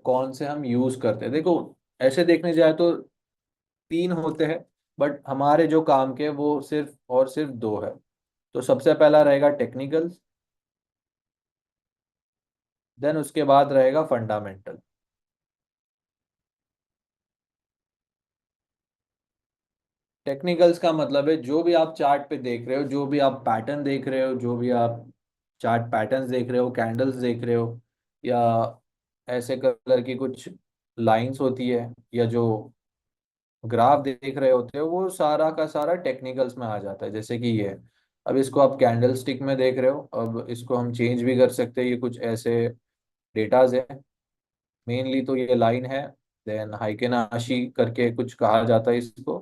कौन से हम यूज करते हैं। देखो, ऐसे देखने जाए तो तीन होते हैं, बट हमारे जो काम के वो सिर्फ और सिर्फ दो है। तो सबसे पहला रहेगा टेक्निकल, देन उसके बाद रहेगा फंडामेंटल। टेक्निकल्स का मतलब है जो भी आप चार्ट पे देख रहे हो, जो भी आप पैटर्न देख रहे हो, जो भी आप चार्ट पैटर्न्स देख रहे हो, कैंडल्स देख रहे हो, या ऐसे कलर की कुछ लाइंस होती है, या जो ग्राफ देख रहे होते हो, वो सारा का सारा टेक्निकल्स में आ जाता है। जैसे कि ये, अब इसको आप कैंडल स्टिक में देख रहे हो, अब इसको हम चेंज भी कर सकते हैं। ये कुछ ऐसे डेटाज है, मेनली तो ये लाइन है, देन हाइकेनाशी करके कुछ कहा जाता है इसको।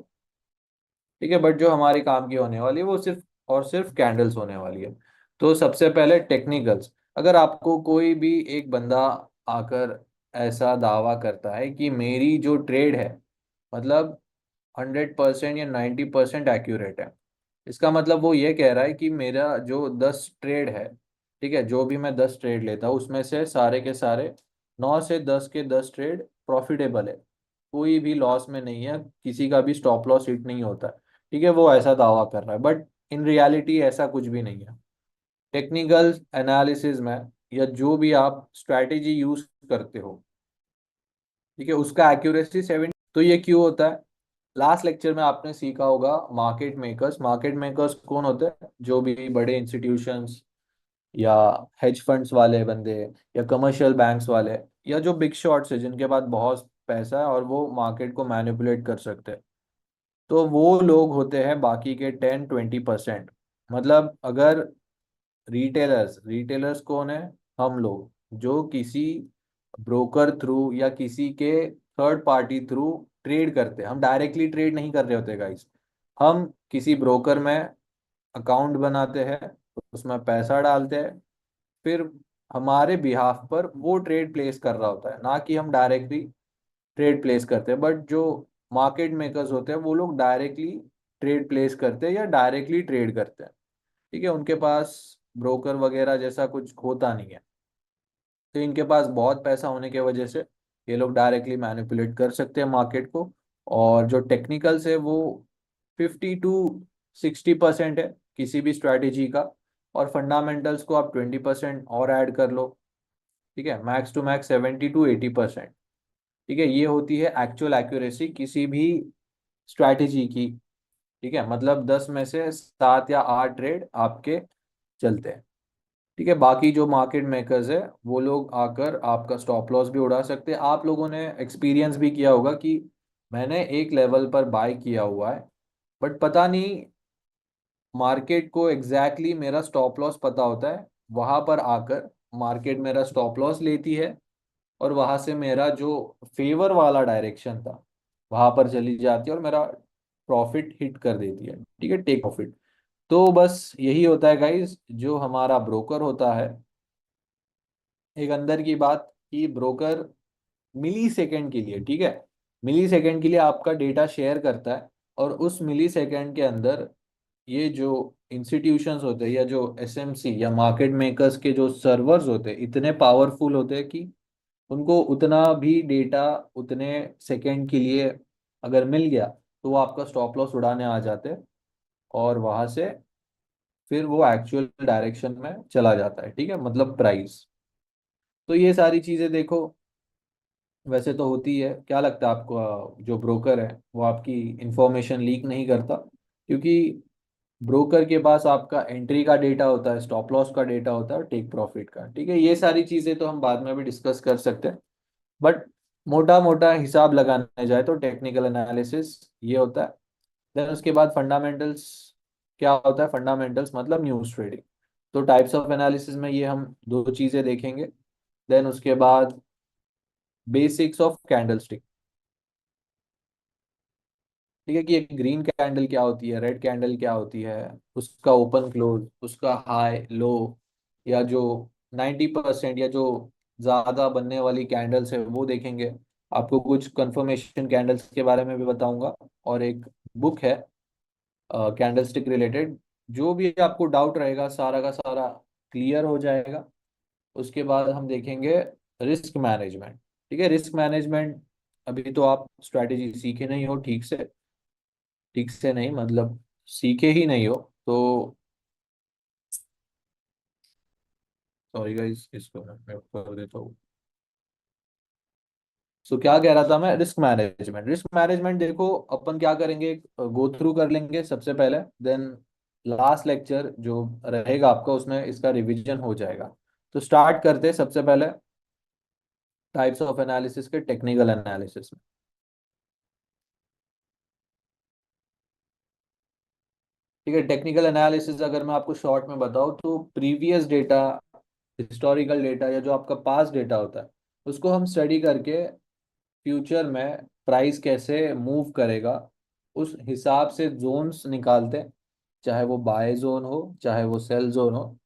ठीक है, बट जो हमारे काम की होने वाली है वो सिर्फ और सिर्फ कैंडल्स होने वाली है। तो सबसे पहले टेक्निकल्स। अगर आपको कोई भी एक बंदा आकर ऐसा दावा करता है कि मेरी जो ट्रेड है, मतलब 100% या 90% एक्यूरेट है, इसका मतलब वो ये कह रहा है कि मेरा जो 10 ट्रेड है, ठीक है, जो भी मैं 10 ट्रेड लेता हूँ उसमें से सारे के सारे 9 से 10 के 10 ट्रेड प्रॉफिटेबल है, कोई भी लॉस में नहीं है, किसी का भी स्टॉप लॉस हिट नहीं होता है। ठीक है, वो ऐसा दावा कर रहा है, बट इन रियलिटी ऐसा कुछ भी नहीं है। टेक्निकल एनालिसिस में, या जो भी आप स्ट्रैटेजी यूज करते हो, ठीक है, उसका एक्यूरेसी 70। तो ये क्यों होता है? लास्ट लेक्चर में आपने सीखा होगा मार्केट मेकर्स। मार्केट मेकर्स कौन होते हैं? जो भी बड़े इंस्टीट्यूशंस, या हेज फंड्स वाले बंदे, या कमर्शियल बैंक्स वाले, या जो बिग शॉट्स है जिनके पास बहुत पैसा है और वो मार्केट को मैनिपुलेट कर सकते हैं, तो वो लोग होते हैं बाकी के 10-20%। मतलब अगर रिटेलर्स, रिटेलर्स कौन है? हम लोग, जो किसी ब्रोकर थ्रू या किसी के थर्ड पार्टी थ्रू ट्रेड करते हैं। हम डायरेक्टली ट्रेड नहीं कर रहे होते गाइस, हम किसी ब्रोकर में अकाउंट बनाते हैं, उसमें पैसा डालते हैं, फिर हमारे बिहाफ पर वो ट्रेड प्लेस कर रहा होता है, ना कि हम डायरेक्टली ट्रेड प्लेस करते हैं। बट जो मार्केट मेकर्स होते हैं वो लोग डायरेक्टली ट्रेड प्लेस करते हैं या डायरेक्टली ट्रेड करते हैं। ठीक है, उनके पास ब्रोकर वगैरह जैसा कुछ होता नहीं है। तो इनके पास बहुत पैसा होने की वजह से ये लोग डायरेक्टली मैनिपुलेट कर सकते हैं मार्केट को। और जो टेक्निकल्स है वो 50 to 60% है किसी भी स्ट्रैटेजी का, और फंडामेंटल्स को आप 20% और ऐड कर लो। ठीक है, मैक्स टू मैक्स 70 to 80%। ठीक है, ये होती है एक्चुअल एक्यूरेसी किसी भी स्ट्रैटेजी की। ठीक है, मतलब 10 में से 7 या 8 ट्रेड आपके चलते हैं। ठीक है, बाकी जो मार्केट मेकर्स है वो लोग आकर आपका स्टॉप लॉस भी उड़ा सकते हैं। आप लोगों ने एक्सपीरियंस भी किया होगा कि मैंने एक लेवल पर बाय किया हुआ है, बट पता नहीं मार्केट को एग्जैक्टली मेरा स्टॉप लॉस पता होता है, वहां पर आकर मार्केट मेरा स्टॉप लॉस लेती है, और वहां से मेरा जो फेवर वाला डायरेक्शन था वहां पर चली जाती है और मेरा प्रॉफिट हिट कर देती है। ठीक है, टेक प्रॉफिट। तो बस यही होता है गाइस, जो हमारा ब्रोकर होता है, एक अंदर की बात कि ब्रोकर मिली सेकेंड के लिए, ठीक है, मिली सेकेंड के लिए आपका डेटा शेयर करता है, और उस मिली सेकेंड के अंदर ये जो इंस्टीट्यूशंस होते हैं, या जो एसएमसी या मार्केट मेकर्स के जो सर्वर्स होते हैं, इतने पावरफुल होते हैं कि उनको उतना भी डेटा उतने सेकेंड के लिए अगर मिल गया तो वो आपका स्टॉप लॉस उड़ाने आ जाते हैं, और वहां से फिर वो एक्चुअल डायरेक्शन में चला जाता है। ठीक है, मतलब प्राइस। तो ये सारी चीजें देखो, वैसे तो होती है। क्या लगता है आपको, जो ब्रोकर है वो आपकी इंफॉर्मेशन लीक नहीं करता? क्योंकि ब्रोकर के पास आपका एंट्री का डेटा होता है, स्टॉप लॉस का डेटा होता है, टेक प्रॉफिट का। ठीक है, ये सारी चीजें तो हम बाद में भी डिस्कस कर सकते हैं, बट मोटा मोटा हिसाब लगाने जाए तो टेक्निकल एनालिसिस ये होता है। देन उसके बाद फंडामेंटल्स। क्या होता है फंडामेंटल्स? मतलब न्यूज़ ट्रेडिंग। तो टाइप्स ऑफ एनालिसिस में ये हम दो चीजें देखेंगे। देन उसके बाद बेसिक्स ऑफ कैंडलस्टिक। ठीक है, कि एक ग्रीन कैंडल क्या होती है, रेड कैंडल क्या होती है, उसका ओपन क्लोज, उसका हाई लो, या जो 90% या जो ज्यादा बनने वाली कैंडल्स है वो देखेंगे। आपको कुछ कंफर्मेशन कैंडल्स के बारे में भी बताऊंगा, और एक बुक है कैंडलस्टिक रिलेटेड। जो भी आपको डाउट रहेगा सारा का सारा क्लियर हो जाएगा। उसके बाद हम देखेंगे रिस्क मैनेजमेंट। ठीक है, रिस्क मैनेजमेंट अभी तो आप स्ट्रैटेजी सीखे नहीं हो ठीक से नहीं मतलब सीखे ही नहीं हो तो। सॉरी गाइस, इसको मैं mute कर देता हूँ। सो क्या कह रहा था मैं, रिस्क मैनेजमेंट देखो, अपन क्या करेंगे, गो थ्रू कर लेंगे सबसे पहले, देन लास्ट लेक्चर जो रहेगा आपका उसमें इसका रिवीजन हो जाएगा। तो स्टार्ट करते हैं सबसे पहले टाइप्स ऑफ एनालिसिस के टेक्निकल एनालिसिस में। ठीक है, टेक्निकल एनालिसिस अगर मैं आपको शॉर्ट में बताऊं तो प्रीवियस डेटा, हिस्टोरिकल डेटा या जो आपका पास्ट डेटा होता है उसको हम स्टडी करके फ्यूचर में प्राइस कैसे मूव करेगा उस हिसाब से जोन्स निकालते हैं, चाहे वो बाय जोन हो चाहे वो सेल जोन हो।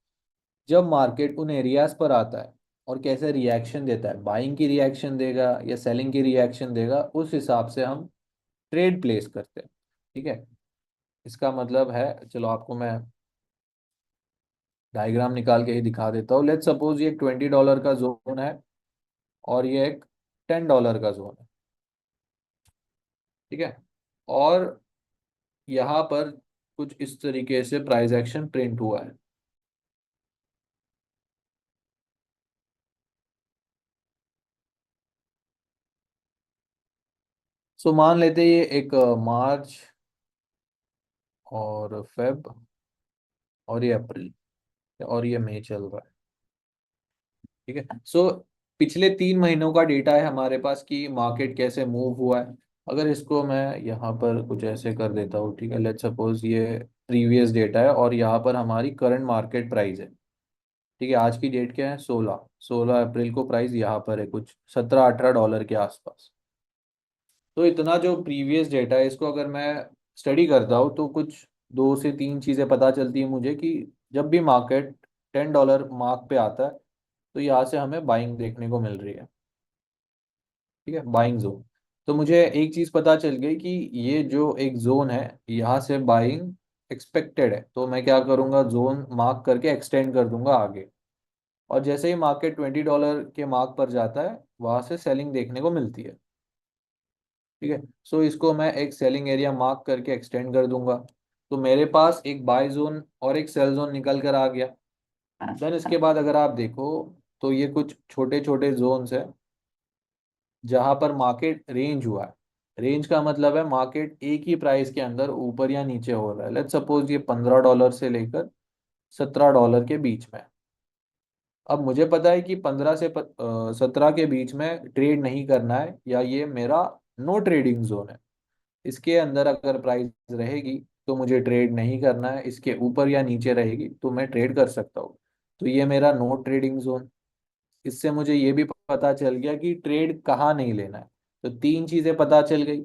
जब मार्केट उन एरियाज पर आता है और कैसे रिएक्शन देता है, बाइंग की रिएक्शन देगा या सेलिंग की रिएक्शन देगा, उस हिसाब से हम ट्रेड प्लेस करते हैं। ठीक है, इसका मतलब है, चलो आपको मैं डायग्राम निकाल के ही दिखा देता हूँ। लेट्स सपोज ये $20 का जोन है और ये एक $10 का जोन है। ठीक है, और यहाँ पर कुछ इस तरीके से प्राइस एक्शन प्रिंट हुआ है। सो मान लेते हैं ये एक मार्च और फेब और ये अप्रैल और ये मई चल रहा है। ठीक है, सो पिछले 3 महीनों का डेटा है हमारे पास कि मार्केट कैसे मूव हुआ है। अगर इसको मैं यहाँ पर कुछ ऐसे कर देता हूँ, ठीक है, लेट्स सपोज ये प्रीवियस डेटा है और यहाँ पर हमारी करंट मार्केट प्राइस है। ठीक है, आज की डेट क्या है, 16 अप्रैल को प्राइस यहाँ पर है कुछ 17-18 डॉलर के आसपास। तो इतना जो प्रीवियस डेटा है इसको अगर मैं स्टडी करता हूँ तो कुछ 2 से 3 चीज़ें पता चलती है मुझे कि जब भी मार्केट $10 मार्क पे आता है तो यहाँ से हमें बाइंग देखने को मिल रही है। ठीक है, बाइंग जोन। तो मुझे एक चीज़ पता चल गई कि ये जो एक जोन है यहाँ से बाइंग एक्सपेक्टेड है, तो मैं क्या करूँगा, जोन मार्क करके एक्सटेंड कर दूंगा आगे। और जैसे ही मार्केट $20 के मार्क पर जाता है वहां से सेलिंग देखने को मिलती है। ठीक है, सो इसको मैं एक सेलिंग एरिया मार्क करके एक्सटेंड कर दूंगा। तो मेरे पास एक बाय जोन और एक सेल जोन निकल कर आ गया। देन इसके बाद अगर आप देखो तो ये कुछ छोटे छोटे जोन्स है जहां पर मार्केट रेंज हुआ है। रेंज का मतलब है मार्केट एक ही प्राइस के अंदर ऊपर या नीचे हो रहा है। लेट्स सपोज ये $15 से लेकर $17 के बीच में। अब मुझे पता है कि 15 से 17 के बीच में ट्रेड नहीं करना है या ये मेरा नो ट्रेडिंग जोन है। इसके अंदर अगर प्राइस रहेगी तो मुझे ट्रेड नहीं करना है, इसके ऊपर या नीचे रहेगी तो मैं ट्रेड कर सकता हूँ। तो ये मेरा नो ट्रेडिंग जोन। इससे मुझे ये भी पता चल गया कि ट्रेड कहाँ नहीं लेना है। तो 3 चीजें पता चल गई।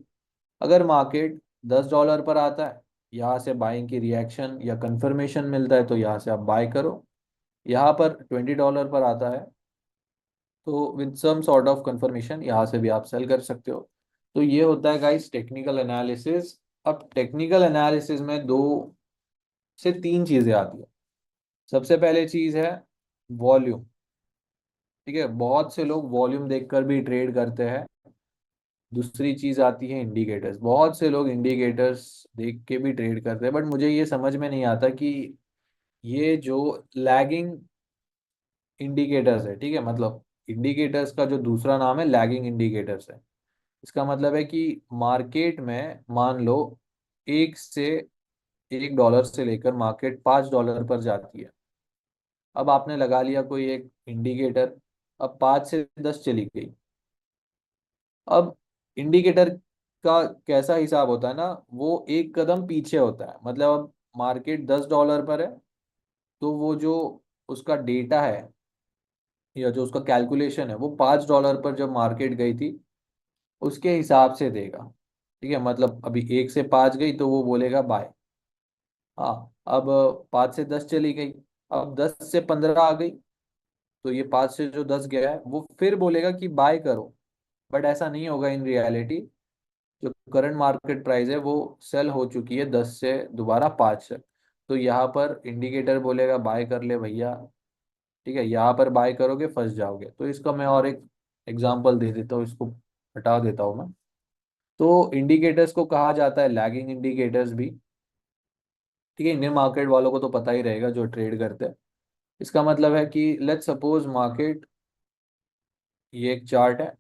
अगर मार्केट $10 पर आता है, यहाँ से बाइंग की रिएक्शन या कंफर्मेशन मिलता है तो यहाँ से आप बाय करो। यहाँ पर $20 पर आता है तो with some sort of confirmation यहाँ से भी आप सेल कर सकते हो। तो ये होता है गाइस टेक्निकल एनालिसिस। अब टेक्निकल एनालिसिस में 2 से 3 चीजें आती है। सबसे पहले चीज है वॉल्यूम। ठीक है, बहुत से लोग वॉल्यूम देखकर भी ट्रेड करते हैं। दूसरी चीज आती है इंडिकेटर्स। बहुत से लोग इंडिकेटर्स देख के भी ट्रेड करते हैं, बट मुझे ये समझ में नहीं आता कि ये जो लैगिंग इंडिकेटर्स है, ठीक है, मतलब इंडिकेटर्स का जो दूसरा नाम है लैगिंग इंडिकेटर्स है। इसका मतलब है कि मार्केट में मान लो 1 से 1 डॉलर से लेकर मार्केट $5 पर जाती है। अब आपने लगा लिया कोई एक इंडिकेटर, अब 5 से 10 चली गई। अब इंडिकेटर का कैसा हिसाब होता है ना, वो एक कदम पीछे होता है। मतलब अब मार्केट $10 पर है तो वो जो उसका डेटा है या जो उसका कैलकुलेशन है वो $5 पर जब मार्केट गई थी उसके हिसाब से देगा। ठीक है, मतलब अभी 1 से 5 गई तो वो बोलेगा बाय। हाँ, अब 5 से 10 चली गई, अब 10 से 15 आ गई तो ये 5 से जो 10 गया है वो फिर बोलेगा कि बाय करो। बट ऐसा नहीं होगा इन रियलिटी। जो करंट मार्केट प्राइस है वो सेल हो चुकी है 10 से दोबारा 5 से। तो यहाँ पर इंडिकेटर बोलेगा बाय कर ले भैया। ठीक है, यहाँ पर बाय करोगे फंस जाओगे। तो इसका मैं और एक एग्जाम्पल दे देता हूँ, इसको हटा देता हूँ मैं। तो इंडिकेटर्स को कहा जाता है लैगिंग इंडिकेटर्स भी। ठीक है, इंडियन मार्केट वालों को तो पता ही रहेगा जो ट्रेड करते हैं। इसका मतलब है कि लेट्स सपोज मार्केट, ये एक चार्ट है,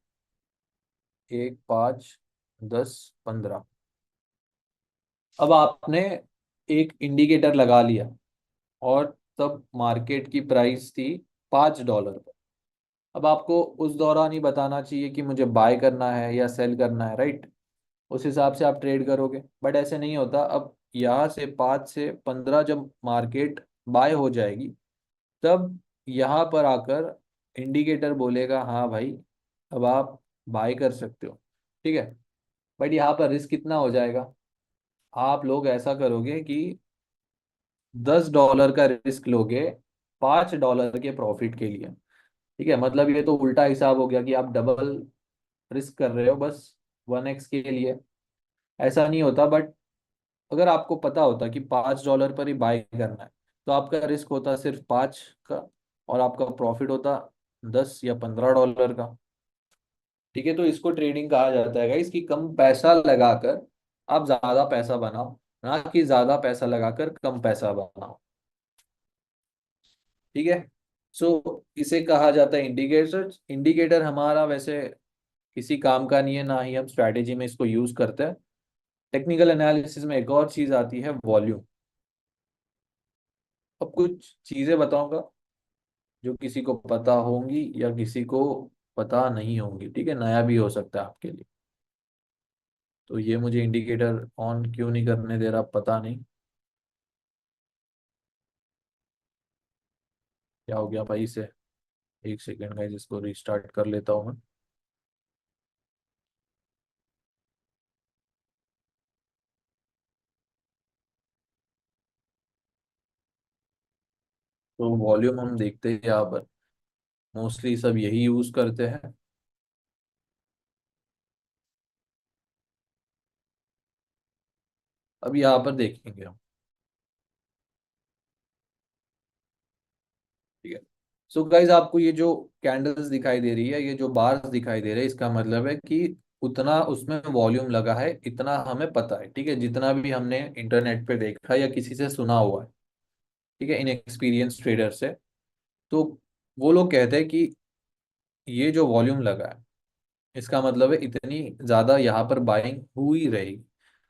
1, 5, 10, 15। अब आपने एक इंडिकेटर लगा लिया, और तब मार्केट की प्राइस थी $5 पर। अब आपको उस दौरान ही बताना चाहिए कि मुझे बाय करना है या सेल करना है, राइट? उस हिसाब से आप ट्रेड करोगे, बट ऐसे नहीं होता। अब यहाँ से 5 से 15 जब मार्केट बाय हो जाएगी, तब यहाँ पर आकर इंडिकेटर बोलेगा हाँ भाई, अब आप बाय कर सकते हो। ठीक है, बट यहाँ पर रिस्क कितना हो जाएगा? आप लोग ऐसा करोगे कि $10 का रिस्क लोगे $5 के प्रॉफिट के लिए। ठीक है, मतलब ये तो उल्टा हिसाब हो गया कि आप डबल रिस्क कर रहे हो बस 1x के लिए। ऐसा नहीं होता। बट अगर आपको पता होता कि $5 पर ही बाय करना है, तो आपका रिस्क होता सिर्फ 5 का, और आपका प्रॉफिट होता 10 या $15 का। ठीक है, तो इसको ट्रेडिंग कहा जाता है गाइस, कि कम पैसा लगाकर आप ज्यादा पैसा बनाओ, ना कि ज्यादा पैसा लगाकर कम पैसा बनाओ। ठीक है, सो इसे कहा जाता है इंडिकेटर। इंडिकेटर हमारा वैसे किसी काम का नहीं है, ना ही हम स्ट्रैटेजी में इसको यूज करते हैं। टेक्निकल एनालिसिस में एक और चीज आती है, वॉल्यूम। अब कुछ चीजें बताऊंगा जो किसी को पता होंगी या किसी को पता नहीं होंगी। ठीक है, नया भी हो सकता है आपके लिए। तो ये मुझे इंडिकेटर ऑन क्यों नहीं करने दे रहा, पता नहीं क्या हो गया भाई इसे। एक सेकेंड गाइस, इसको रिस्टार्ट कर लेता हूँ मैं। तो वॉल्यूम हम देखते हैं यहाँ पर, मोस्टली सब यही यूज करते हैं। अब यहाँ पर देखेंगे हम। ठीक है, सो गाइज आपको ये जो कैंडल्स दिखाई दे रही है, ये जो बार्स दिखाई दे रहे हैं, इसका मतलब है कि उतना उसमें वॉल्यूम लगा है, इतना हमें पता है। ठीक है, जितना भी हमने इंटरनेट पे देखा या किसी से सुना हुआ है, ठीक है, इन एक्सपीरियंस ट्रेडर से, तो वो लोग कहते हैं कि ये जो वॉल्यूम लगा है, इसका मतलब है इतनी ज्यादा यहाँ पर बाइंग हुई रहेगी।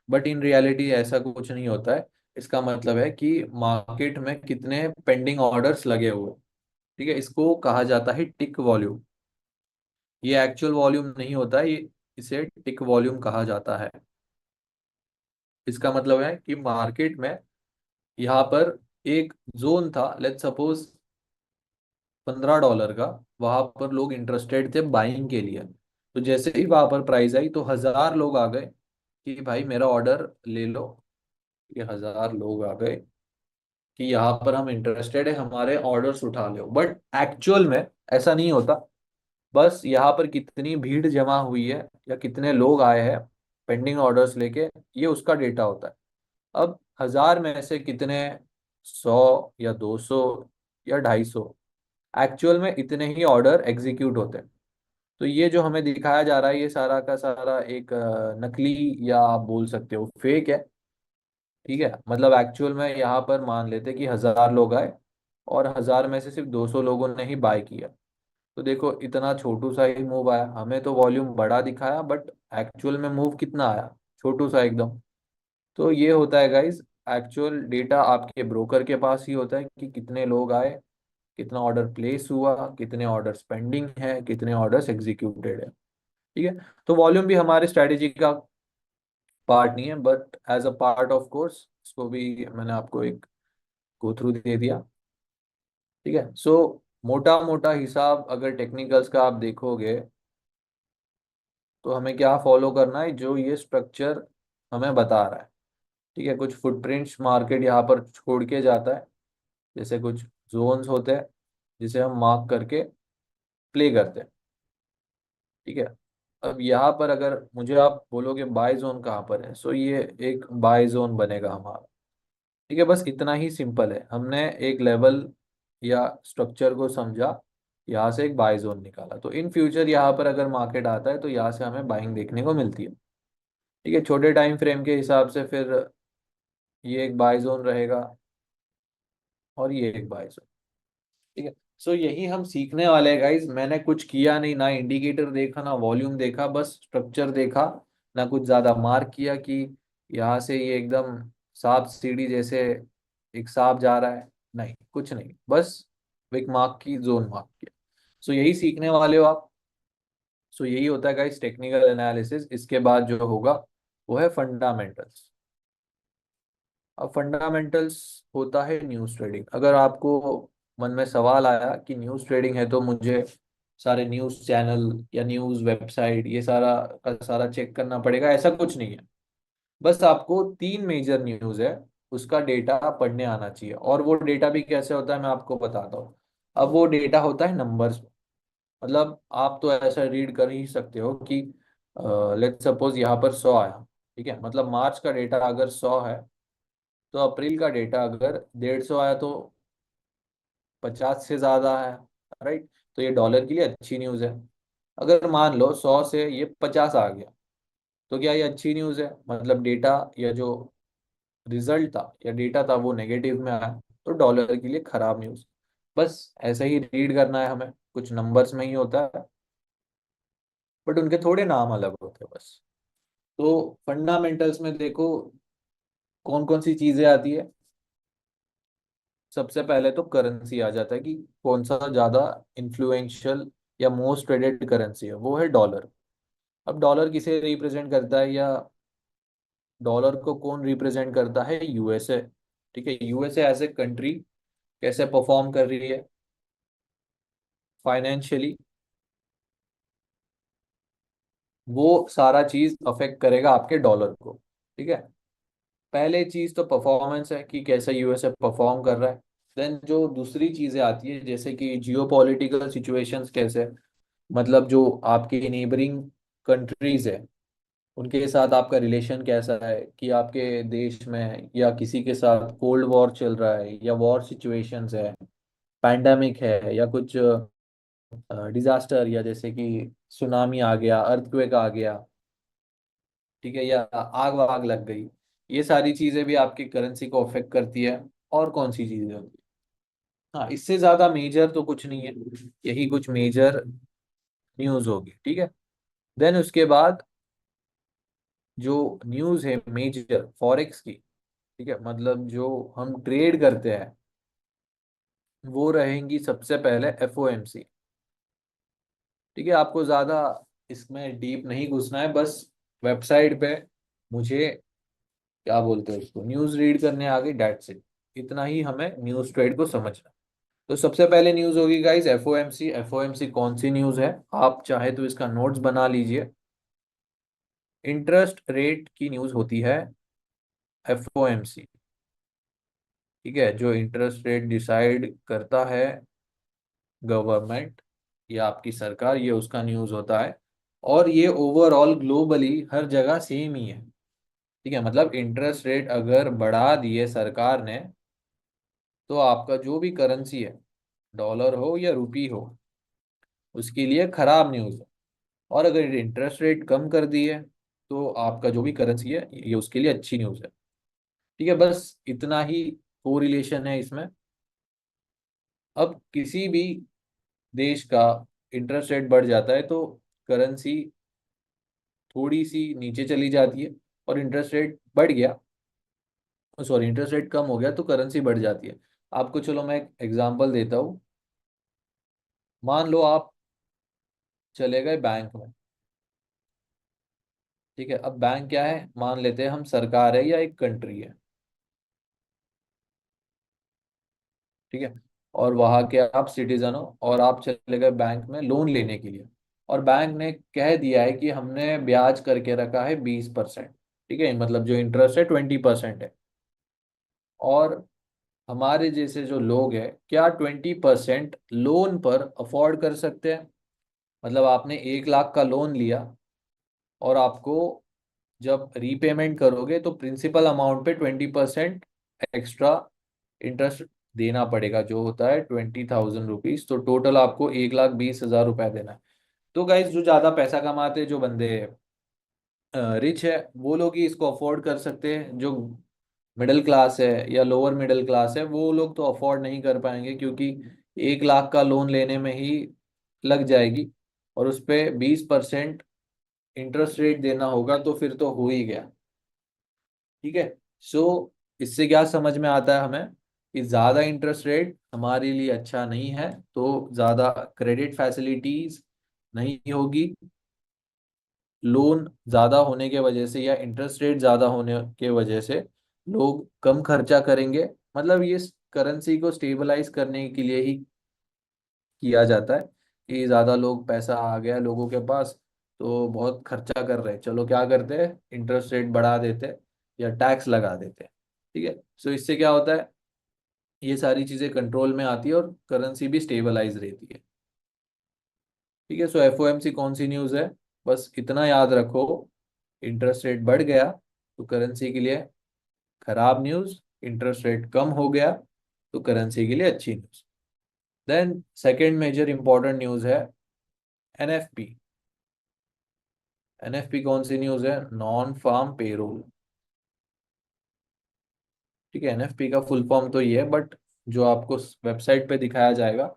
बट इन रियलिटी ऐसा कुछ नहीं होता है। इसका मतलब है कि मार्केट में कितने पेंडिंग ऑर्डर्स लगे हुए हैं। ठीक है, इसको कहा जाता है टिक वॉल्यूम। ये एक्चुअल वॉल्यूम नहीं होता है, ये इसे टिक वॉल्यूम कहा जाता है। इसका मतलब है कि मार्केट में यहाँ पर एक जोन था, लेट्स सपोज $15 का। वहां पर लोग इंटरेस्टेड थे बाइंग के लिए। तो जैसे ही वहां पर प्राइस आई, तो 1000 लोग आ गए कि भाई मेरा ऑर्डर ले लो। ये 1000 लोग आ गए कि यहाँ पर हम इंटरेस्टेड है, हमारे ऑर्डर्स उठा लो। बट एक्चुअल में ऐसा नहीं होता। बस यहाँ पर कितनी भीड़ जमा हुई है या कितने लोग आए हैं पेंडिंग ऑर्डर्स लेके, ये उसका डेटा होता है। अब 1000 में से कितने, 100 या 200 या 250, एक्चुअल में इतने ही ऑर्डर एग्जीक्यूट होते हैं। तो ये जो हमें दिखाया जा रहा है, ये सारा का सारा एक नकली, या आप बोल सकते हो फेक है। ठीक है, मतलब एक्चुअल में यहाँ पर मान लेते कि 1000 लोग आए, और 1000 में से सिर्फ 200 लोगों ने ही बाय किया। तो देखो इतना छोटू सा ही मूव आया, हमें तो वॉल्यूम बड़ा दिखाया, बट एक्चुअल में मूव कितना आया, छोटू सा एकदम। तो ये होता है गाइस, एक्चुअल डेटा आपके ब्रोकर के पास ही होता है कि कितने लोग आए, कितना ऑर्डर प्लेस हुआ, कितने ऑर्डर्स पेंडिंग है, कितने ऑर्डर्स एग्जीक्यूटेड है। ठीक है, तो वॉल्यूम भी हमारे स्ट्रेटेजी का पार्ट नहीं है, but as a part of course इसको भी मैंने आपको एक गो थ्रू दे दिया। ठीक है, सो मोटा मोटा हिसाब अगर टेक्निकल्स का आप देखोगे, तो हमें क्या फॉलो करना है, जो ये स्ट्रक्चर हमें बता रहा है। ठीक है, कुछ फुटप्रिंट्स मार्केट यहाँ पर छोड़ के जाता है, जैसे कुछ जोन्स होते हैं जिसे हम मार्क करके प्ले करते हैं। ठीक है, अब यहाँ पर अगर मुझे आप बोलोगे बाय जोन कहाँ पर है, सो ये एक बाय जोन बनेगा हमारा। ठीक है, बस इतना ही सिंपल है। हमने एक लेवल या स्ट्रक्चर को समझा, यहाँ से एक बाय जोन निकाला, तो इन फ्यूचर यहाँ पर अगर मार्केट आता है तो यहाँ से हमें बाइंग देखने को मिलती है। ठीक है, छोटे टाइम फ्रेम के हिसाब से फिर ये एक बाय जोन रहेगा और ये एक बाय जोन। ठीक है, सो यही हम सीखने वाले हैं गाइज। मैंने कुछ किया नहीं, ना इंडिकेटर देखा ना वॉल्यूम देखा, बस स्ट्रक्चर देखा। ना कुछ ज्यादा मार्क किया कि यहाँ से ये एकदम सांप सीढ़ी जैसे एक सांप जा रहा है, नहीं कुछ नहीं, बस विक मार्क की जोन मार्क किया। सो यही सीखने वाले हो आप। सो यही होता है गाइस टेक्निकल एनालिसिस। इसके बाद जो होगा वो है फंडामेंटल्स। अब फंडामेंटल्स होता है न्यूज़ ट्रेडिंग। अगर आपको मन में सवाल आया कि न्यूज़ ट्रेडिंग है तो मुझे सारे न्यूज़ चैनल या न्यूज़ वेबसाइट ये सारा का सारा चेक करना पड़ेगा, ऐसा कुछ नहीं है। बस आपको तीन मेजर न्यूज़ है उसका डेटा पढ़ने आना चाहिए। और वो डेटा भी कैसे होता है मैं आपको बताता हूँ। अब वो डेटा होता है नंबर्स। मतलब आप तो ऐसा रीड कर ही सकते हो कि लेट्स सपोज यहाँ पर 100 आया। ठीक है, मतलब मार्च का डेटा अगर 100 है तो अप्रैल का डेटा अगर 150 आया तो 50 से ज्यादा है। राइट, तो ये डॉलर के लिए अच्छी न्यूज़ है। अगर मान लो 100 से ये 50 आ गया तो क्या ये अच्छी न्यूज़ है? मतलब डेटा या जो रिजल्ट था या डेटा था वो नेगेटिव में आया तो डॉलर के लिए खराब न्यूज़। बस ऐसे ही रीड करना है हमें, कुछ नंबर्स में ही होता है, बट उनके थोड़े नाम अलग होते हैं बस। तो फंडामेंटल्स में देखो कौन कौन सी चीजें आती है। सबसे पहले तो करेंसी आ जाता है कि कौन सा ज्यादा इन्फ्लुएंशियल या मोस्ट ट्रेडेड करेंसी है, वो है डॉलर। अब डॉलर किसे रिप्रेजेंट करता है, या डॉलर को कौन रिप्रेजेंट करता है? यूएसए। ठीक है, यूएसए एज ए कंट्री कैसे परफॉर्म कर रही है फाइनेंशियली, वो सारा चीज अफेक्ट करेगा आपके डॉलर को। ठीक है, पहले चीज तो परफॉर्मेंस है कि कैसे यूएसए परफॉर्म कर रहा है। देन जो दूसरी चीजें आती है जैसे कि जियो पॉलिटिकल सिचुएशंस कैसे, मतलब जो आपके नेबरिंग कंट्रीज है उनके साथ आपका रिलेशन कैसा है, कि आपके देश में या किसी के साथ कोल्ड वॉर चल रहा है या वॉर सिचुएशंस है, पैंडेमिक है, या कुछ डिजास्टर या जैसे कि सुनामी आ गया, अर्थक्वेक आ गया। ठीक है, या आग वाग लग गई। ये सारी चीजें भी आपकी करेंसी को अफेक्ट करती है। और कौन सी चीजें होती है? हाँ, इससे ज्यादा मेजर तो कुछ नहीं है, यही कुछ मेजर न्यूज होगी। ठीक है, देन उसके बाद जो न्यूज है मेजर फॉरेक्स की, ठीक है, मतलब जो हम ट्रेड करते हैं वो रहेंगी सबसे पहले एफओएमसी। ठीक है, आपको ज्यादा इसमें डीप नहीं घुसना है, बस वेबसाइट पे मुझे क्या बोलते हैं उसको न्यूज रीड करने आ गई, डेट्स इट। इतना ही हमें न्यूज ट्रेड को समझना है। तो सबसे पहले न्यूज होगी गाइस एफओएमसी। एफओएमसी कौन सी न्यूज है? आप चाहे तो इसका नोट्स बना लीजिए। इंटरेस्ट रेट की न्यूज होती है एफओएमसी। ठीक है, जो इंटरेस्ट रेट डिसाइड करता है गवर्नमेंट या आपकी सरकार, ये उसका न्यूज होता है। और ये ओवरऑल ग्लोबली हर जगह सेम ही है। ठीक है, मतलब इंटरेस्ट रेट अगर बढ़ा दिए सरकार ने तो आपका जो भी करेंसी है, डॉलर हो या रुपी हो, उसके लिए खराब न्यूज है। और अगर इंटरेस्ट रेट कम कर दी है तो आपका जो भी करेंसी है ये उसके लिए अच्छी न्यूज है। ठीक है, बस इतना ही कोरिलेशन है इसमें। अब किसी भी देश का इंटरेस्ट रेट बढ़ जाता है तो करेंसी थोड़ी सी नीचे चली जाती है, और इंटरेस्ट रेट बढ़ गया, सॉरी इंटरेस्ट रेट कम हो गया तो करेंसी बढ़ जाती है। आपको चलो मैं एक एग्जांपल देता हूँ। मान लो आप चले गए बैंक में। ठीक है, अब बैंक क्या है मान लेते हैं हम, सरकार है या एक कंट्री है। ठीक है, और वहां के आप सिटीजन हो और आप चले गए बैंक में लोन लेने के लिए। और बैंक ने कह दिया है कि हमने ब्याज करके रखा है 20%। ठीक है, मतलब जो इंटरेस्ट है 20% है। और हमारे जैसे जो लोग हैं क्या 20% लोन पर अफोर्ड कर सकते हैं? मतलब आपने 1 लाख का लोन लिया और आपको जब रीपेमेंट करोगे तो प्रिंसिपल अमाउंट पे 20% एक्स्ट्रा इंटरेस्ट देना पड़ेगा, जो होता है 20,000 रुपीज। तो टोटल आपको 1,20,000 रुपया देना है। तो गाइज जो ज्यादा पैसा कमाते हैं, जो बंदे रिच है, वो लोग ही इसको अफोर्ड कर सकते हैं। जो मिडिल क्लास है या लोअर मिडिल क्लास है, वो लोग तो अफोर्ड नहीं कर पाएंगे, क्योंकि 1 लाख का लोन लेने में ही लग जाएगी, और उस पे 20% इंटरेस्ट रेट देना होगा, तो फिर तो हो ही गया। ठीक है। सो इससे क्या समझ में आता है हमें, कि ज्यादा इंटरेस्ट रेट हमारे लिए अच्छा नहीं है। तो ज्यादा क्रेडिट फैसिलिटीज नहीं होगी, लोन ज्यादा होने के वजह से या इंटरेस्ट रेट ज्यादा होने के वजह से लोग कम खर्चा करेंगे। मतलब ये करेंसी को स्टेबलाइज करने के लिए ही किया जाता है, कि ज्यादा लोग, पैसा आ गया लोगों के पास, तो बहुत खर्चा कर रहे हैं, चलो क्या करते हैं, इंटरेस्ट रेट बढ़ा देते हैं या टैक्स लगा देते हैं। ठीक है। सो इससे क्या होता है, ये सारी चीजें कंट्रोल में आती है और करेंसी भी स्टेबलाइज रहती है। ठीक है। सो एफओएमसी कौन सी न्यूज़ है, बस इतना याद रखो, इंटरेस्ट रेट बढ़ गया तो करेंसी के लिए खराब न्यूज़, इंटरेस्ट रेट कम हो गया तो करेंसी के लिए अच्छी news. Then second major important news है एनएफपी। एनएफपी कौन सी न्यूज़ है, नॉन फार्म पेरोल। ठीक है। एनएफपी का फुल फॉर्म तो ये है, बट जो आपको वेबसाइट पे दिखाया जाएगा,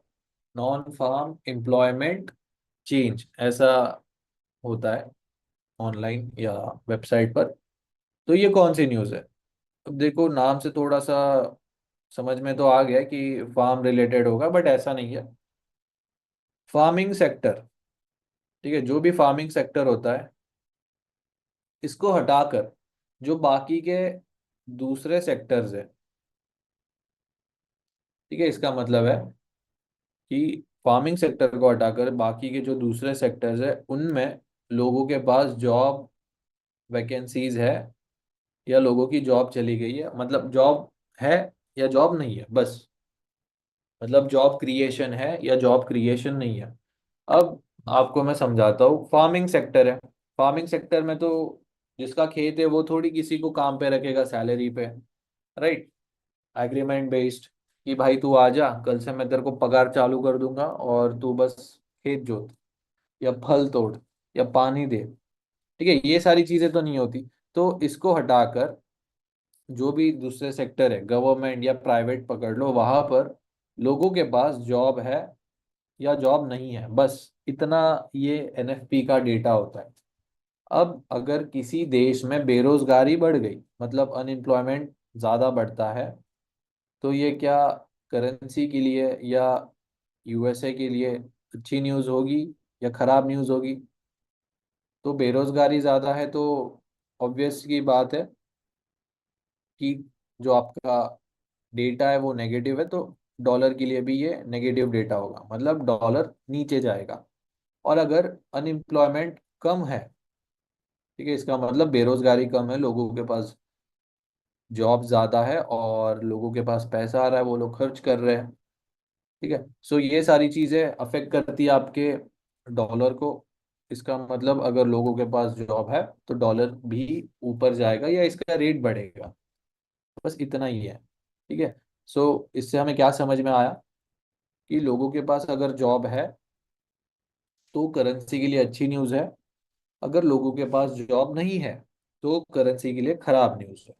नॉन फार्म एम्प्लॉयमेंट चेंज, ऐसा होता है ऑनलाइन या वेबसाइट पर। तो ये कौन सी न्यूज़ है, अब देखो नाम से थोड़ा सा समझ में तो आ गया कि फार्म रिलेटेड होगा, बट ऐसा नहीं है। फार्मिंग सेक्टर, ठीक है, जो भी फार्मिंग सेक्टर होता है, इसको हटाकर जो बाकी के दूसरे सेक्टर्स है, ठीक है, इसका मतलब है कि फार्मिंग सेक्टर को हटाकर बाकी के जो दूसरे सेक्टर्स है, उनमें लोगों के पास जॉब वैकेंसीज है या लोगों की जॉब चली गई है, मतलब जॉब है या जॉब नहीं है, बस। मतलब जॉब क्रिएशन है या जॉब क्रिएशन नहीं है। अब आपको मैं समझाता हूँ, फार्मिंग सेक्टर है, फार्मिंग सेक्टर में तो जिसका खेत है वो थोड़ी किसी को काम पे रखेगा सैलरी पे, राइट, एग्रीमेंट बेस्ड, कि भाई तू आ जा, कल से मैं तेरे को पगार चालू कर दूंगा और तू बस खेत जोत या फल तोड़ या पानी दे। ठीक है, ये सारी चीजें तो नहीं होती। तो इसको हटाकर जो भी दूसरे सेक्टर है, गवर्नमेंट या प्राइवेट पकड़ लो, वहां पर लोगों के पास जॉब है या जॉब नहीं है, बस इतना। ये एनएफपी का डेटा होता है। अब अगर किसी देश में बेरोजगारी बढ़ गई, मतलब अनएम्प्लॉयमेंट ज्यादा बढ़ता है, तो ये क्या करेंसी के लिए या यूएसए के लिए अच्छी न्यूज़ होगी या खराब न्यूज़ होगी? तो बेरोजगारी ज्यादा है तो ऑब्वियस की बात है कि जो आपका डेटा है वो नेगेटिव है, तो डॉलर के लिए भी ये नेगेटिव डेटा होगा, मतलब डॉलर नीचे जाएगा। और अगर अनएम्प्लॉयमेंट कम है, ठीक है, इसका मतलब बेरोजगारी कम है, लोगों के पास जॉब ज्यादा है और लोगों के पास पैसा आ रहा है, वो लोग खर्च कर रहे हैं। ठीक है। सो ये सारी चीजें अफेक्ट करती है आपके डॉलर को। इसका मतलब अगर लोगों के पास जॉब है तो डॉलर भी ऊपर जाएगा या इसका रेट बढ़ेगा, बस इतना ही है। ठीक है। सो इससे हमें क्या समझ में आया, कि लोगों के पास अगर जॉब है तो करेंसी के लिए अच्छी न्यूज़ है, अगर लोगों के पास जॉब नहीं है तो करेंसी के लिए खराब न्यूज़ है।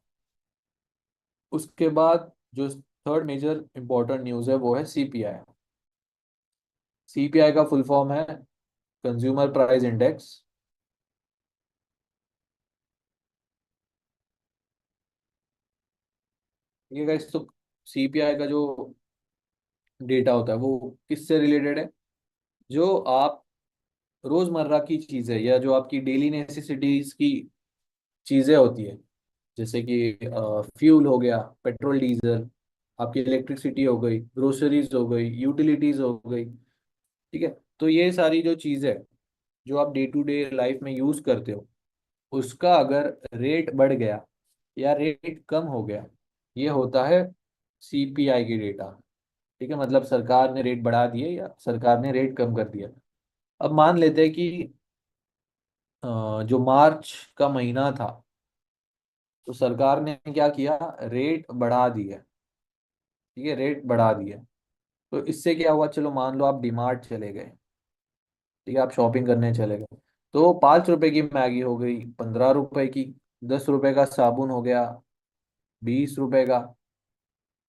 उसके बाद जो थर्ड मेजर इंपॉर्टेंट न्यूज़ है वो है सीपीआई। सीपीआई का फुल फॉर्म है कंज्यूमर प्राइस इंडेक्स। ये गाइस, तो सीपीआई का जो डेटा होता है वो किससे रिलेटेड है, जो आप रोजमर्रा की चीजें या जो आपकी डेली नेसेसिटीज की चीजें होती है, जैसे कि फ्यूल हो गया, पेट्रोल डीजल, आपकी इलेक्ट्रिसिटी हो गई, ग्रोसरीज हो गई, यूटिलिटीज हो गई। ठीक है। तो ये सारी जो चीजें जो आप डे टू डे लाइफ में यूज करते हो, उसका अगर रेट बढ़ गया या रेट कम हो गया, ये होता है सीपीआई की डेटा। ठीक है, मतलब सरकार ने रेट बढ़ा दिए या सरकार ने रेट कम कर दिया। अब मान लेते हैं कि जो मार्च का महीना था, तो सरकार ने क्या किया, रेट बढ़ा दिया। ठीक है, रेट बढ़ा दिया। तो इससे क्या हुआ, चलो मान लो आप डीमार्ट चले गए, ठीक है, आप शॉपिंग करने चले गए, तो 5 रुपए की मैगी हो गई 15 रुपए की, 10 रुपए का साबुन हो गया 20 रुपए का,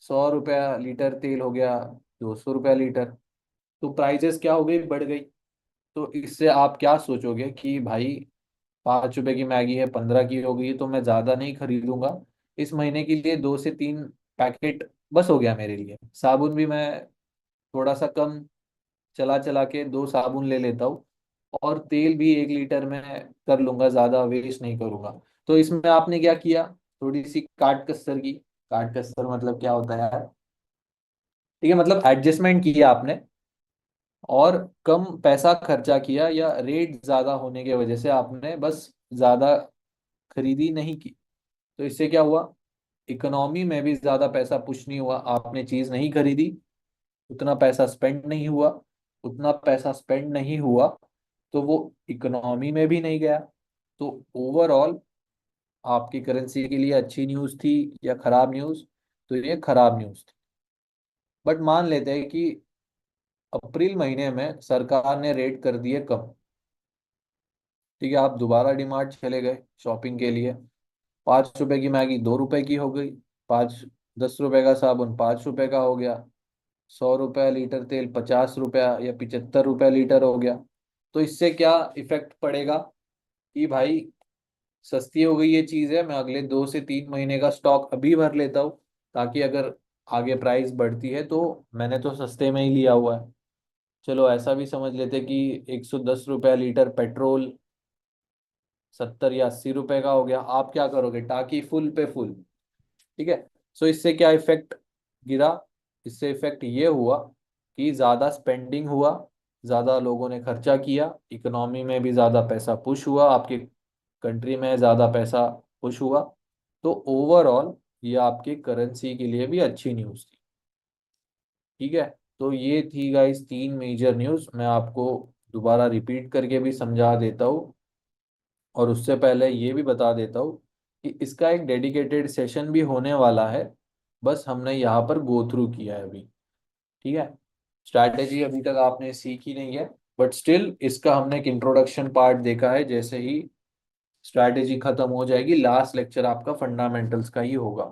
100 रुपया लीटर तेल हो गया 200 रुपया लीटर। तो प्राइजेस क्या हो गई, बढ़ गई। तो इससे आप क्या सोचोगे कि भाई 5 रुपए की मैगी है 15 की हो गई, तो मैं ज्यादा नहीं खरीदूंगा, इस महीने के लिए 2 से 3 पैकेट बस हो गया मेरे लिए। साबुन भी मैं थोड़ा सा कम चला चला के 2 साबुन ले लेता हूँ, और तेल भी 1 लीटर में कर लूंगा, ज्यादा वेस्ट नहीं करूंगा। तो इसमें आपने क्या किया, थोड़ी सी काट कसर की। काट कसर मतलब क्या होता है यार, ठीक है, मतलब एडजस्टमेंट किया आपने, और कम पैसा खर्चा किया, या रेट ज्यादा होने की वजह से आपने बस ज्यादा खरीदी नहीं की। तो इससे क्या हुआ, इकोनॉमी में भी ज्यादा पैसा पुश नहीं हुआ, आपने चीज नहीं खरीदी, उतना पैसा स्पेंड नहीं हुआ, उतना पैसा स्पेंड नहीं हुआ, तो वो इकोनॉमी में भी नहीं गया। तो ओवरऑल आपकी करेंसी के लिए अच्छी न्यूज़ थी या खराब न्यूज़, तो ये खराब न्यूज़ थी। बट मान लेते हैं कि अप्रैल महीने में सरकार ने रेट कर दिए कम, ठीक है, आप दोबारा डीमार्ट चले गए शॉपिंग के लिए, 5 रुपए की मैगी 2 रुपए की हो गई, पाँच 10 रुपए का साबुन 5 रुपए का हो गया, 100 रुपया लीटर तेल 50 रुपया या 75 रुपया लीटर हो गया। तो इससे क्या इफेक्ट पड़ेगा कि भाई सस्ती हो गई ये चीज़ है, मैं अगले 2 से 3 महीने का स्टॉक अभी भर लेता हूँ, ताकि अगर आगे प्राइस बढ़ती है तो मैंने तो सस्ते में ही लिया हुआ है। चलो ऐसा भी समझ लेते कि 110 रुपया लीटर पेट्रोल 70 या 80 रुपए का हो गया, आप क्या करोगे, टाकी फुल पे फुल। ठीक है। सो इससे क्या इफेक्ट गिरा, इससे इफेक्ट ये हुआ कि ज़्यादा स्पेंडिंग हुआ, ज़्यादा लोगों ने खर्चा किया, इकोनॉमी में भी ज़्यादा पैसा पुश हुआ, आपकी कंट्री में ज़्यादा पैसा पुश हुआ। तो ओवरऑल ये आपकी करेंसी के लिए भी अच्छी न्यूज़ थी। ठीक है। तो ये थी गाइस 3 मेजर न्यूज़, मैं आपको दोबारा रिपीट करके भी समझा देता हूँ, और उससे पहले ये भी बता देता हूँ कि इसका एक डेडिकेटेड सेशन भी होने वाला है, बस हमने यहाँ पर गो थ्रू किया है अभी। ठीक है। स्ट्रैटेजी अभी तक आपने सीखी नहीं है, बट स्टिल इसका हमने एक इंट्रोडक्शन पार्ट देखा है, जैसे ही स्ट्रैटेजी खत्म हो जाएगी लास्ट लेक्चर आपका फंडामेंटल्स का ही होगा।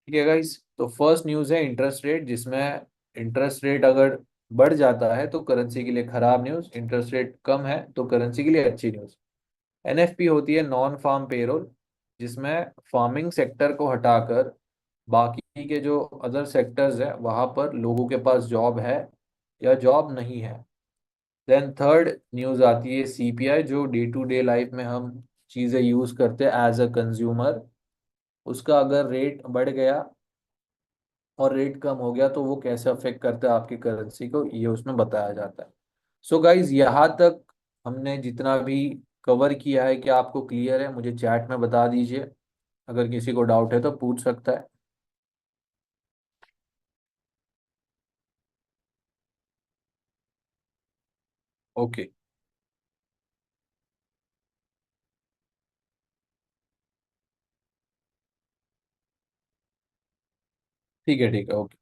ठीक है गाइस, तो फर्स्ट न्यूज़ है इंटरेस्ट रेट, जिसमें इंटरेस्ट रेट अगर बढ़ जाता है तो करेंसी के लिए खराब न्यूज़, इंटरेस्ट रेट कम है तो करेंसी के लिए अच्छी न्यूज़। एनएफपी होती है नॉन फार्म पेरोल, जिसमें फार्मिंग सेक्टर को हटाकर बाकी के जो अदर सेक्टर्स है वहां पर लोगों के पास जॉब है या जॉब नहीं है। देन थर्ड न्यूज़ आती है सीपीआई, जो डे टू डे लाइफ में हम चीज़ें यूज़ करते हैं एज अ कंज्यूमर, उसका अगर रेट बढ़ गया और रेट कम हो गया तो वो कैसे अफेक्ट करता है आपकी करेंसी को, ये उसमें बताया जाता है। सो गाइज यहाँ तक हमने जितना भी कवर किया है, क्या आपको क्लियर है, मुझे चैट में बता दीजिए, अगर किसी को डाउट है तो पूछ सकता है। ओके। ठीक है ओके।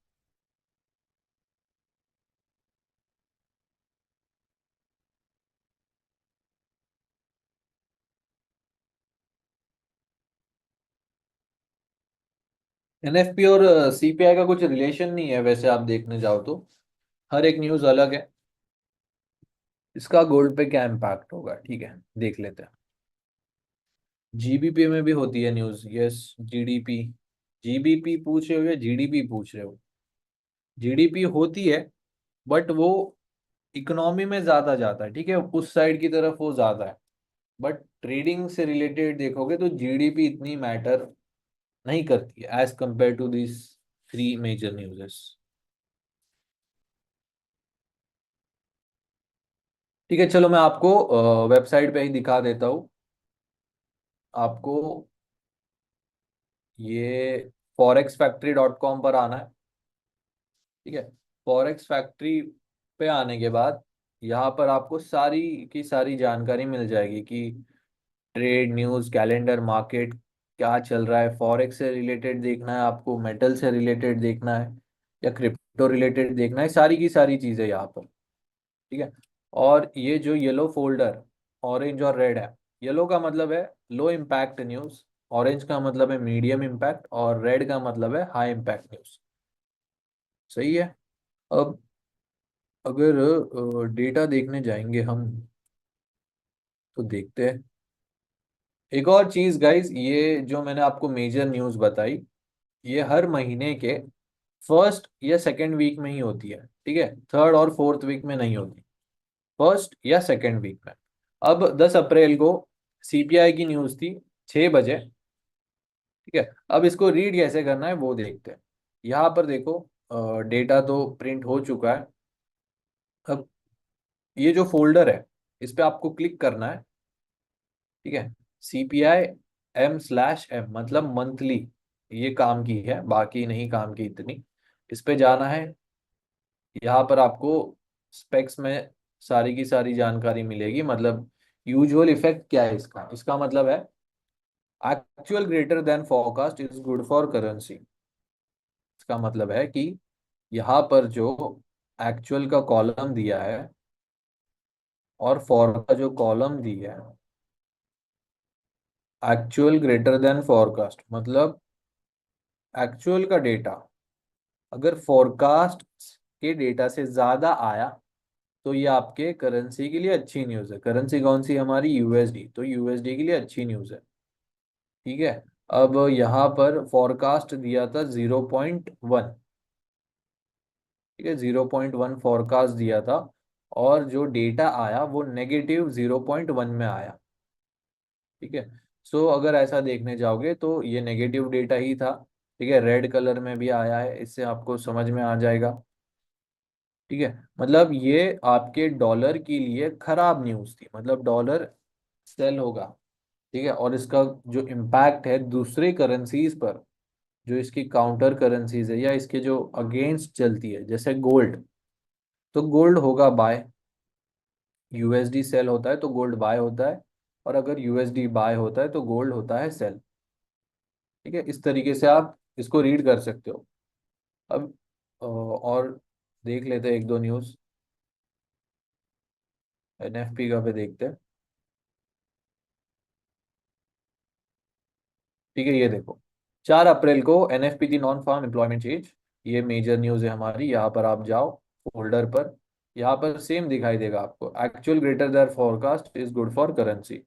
एनएफपी और सीपीआई का कुछ रिलेशन नहीं है वैसे, आप देखने जाओ तो हर एक न्यूज़ अलग है। इसका गोल्ड पे क्या इम्पैक्ट होगा, ठीक है, देख लेते हैं। जीबीपी में भी होती है न्यूज़, यस। जीडीपी, जीबीपी पूछ रहे हो या जीडीपी पूछ रहे हो? जीडीपी होती है, बट वो इकोनॉमी में ज्यादा जाता है, ठीक है, उस साइड की तरफ वो ज्यादा है। बट ट्रेडिंग से रिलेटेड देखोगे तो जीडीपी इतनी मैटर नहीं करती है as compare to this 3 major newses. ठीक है, चलो मैं आपको वेबसाइट पे ही दिखा देता हूँ। आपको ये forex factory.com पर आना है। ठीक है। फॉरेक्स फैक्ट्री पे आने के बाद यहाँ पर आपको सारी की सारी जानकारी मिल जाएगी कि ट्रेड न्यूज़, कैलेंडर, मार्केट क्या चल रहा है, फॉरेक्स से रिलेटेड देखना है आपको, मेटल से रिलेटेड देखना है, या क्रिप्टो रिलेटेड देखना है, सारी की सारी चीज़ें यहाँ पर। ठीक है। और ये जो येलो फोल्डर, ऑरेंज और रेड है, येलो का मतलब है लो इम्पैक्ट न्यूज़, ऑरेंज का मतलब है मीडियम इम्पैक्ट, और रेड का मतलब है हाई इम्पैक्ट न्यूज़। सही है। अब अगर डेटा देखने जाएंगे हम, तो देखते हैं एक और चीज गाइस। ये जो मैंने आपको मेजर न्यूज़ बताई, ये हर महीने के फर्स्ट या सेकेंड वीक में ही होती है। ठीक है, थर्ड और फोर्थ वीक में नहीं होती, फर्स्ट या सेकेंड वीक में। अब 10 अप्रैल को सीपीआई की न्यूज़ थी, 6 बजे। ठीक है, अब इसको रीड कैसे करना है वो देखते हैं। यहाँ पर देखो, डेटा तो प्रिंट हो चुका है। अब ये जो फोल्डर है, इस पे आपको क्लिक करना है। ठीक है, CPI M/M मतलब मंथली, ये काम की है, बाकी नहीं काम की इतनी। इस पे जाना है। यहाँ पर आपको स्पेक्स में सारी की सारी जानकारी मिलेगी। मतलब यूजुअल इफेक्ट क्या है इसका, इसका मतलब है actual greater than forecast is good for currency. इसका मतलब है कि यहाँ पर जो एक्चुअल का कॉलम दिया है और फॉर का जो कॉलम दिया है, एक्चुअल ग्रेटर देन फोरकास्ट मतलब एक्चुअल का डेटा अगर फोरकास्ट के डेटा से ज्यादा आया, तो ये आपके करेंसी के लिए अच्छी न्यूज़ है। करेंसी कौन सी हमारी, यूएसडी, तो यूएसडी के लिए अच्छी न्यूज़ है। ठीक है। अब यहाँ पर फोरकास्ट दिया था 0.1। ठीक है, 0.1 फोरकास्ट दिया था, और जो डेटा आया वो -0.1 में आया। ठीक है। सो अगर ऐसा देखने जाओगे तो ये नेगेटिव डेटा ही था। ठीक है, रेड कलर में भी आया है, इससे आपको समझ में आ जाएगा। ठीक है, मतलब ये आपके डॉलर के लिए खराब न्यूज़ थी, मतलब डॉलर सेल होगा। ठीक है, और इसका जो इम्पैक्ट है दूसरे करेंसीज पर, जो इसकी काउंटर करेंसीज है या इसके जो अगेंस्ट चलती है, जैसे गोल्ड, तो गोल्ड होगा बाय। यूएसडी सेल होता है तो गोल्ड बाय होता है, और अगर यूएसडी बाय होता है तो गोल्ड होता है सेल। ठीक है, इस तरीके से आप इसको रीड कर सकते हो। अब और देख लेते हैं एक दो न्यूज़। एनएफपी का पे देखते हैं। ठीक है, ये देखो, 4 अप्रैल को एनएफपी की नॉन फार्म एम्प्लॉयमेंट चेंज, ये मेजर न्यूज़ है हमारी। यहाँ पर आप जाओ फोल्डर पर, यहाँ पर सेम दिखाई देगा आपको, actual greater than forecast is good for currency.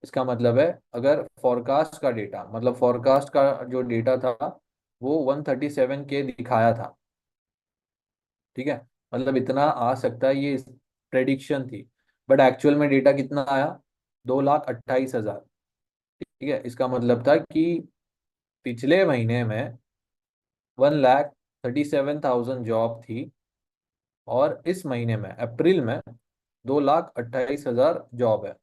इसका मतलब है अगर फोरकास्ट का डेटा, मतलब फोरकास्ट का जो डेटा था वो 137 के दिखाया था। ठीक है, मतलब इतना आ सकता है, ये प्रेडिक्शन थी। बट एक्चुअल में डेटा कितना आया, 2,28,000। ठीक है, इसका मतलब था कि पिछले महीने में 1,37,000 जॉब थी, और इस महीने में अप्रैल में 2,28,000 जॉब है।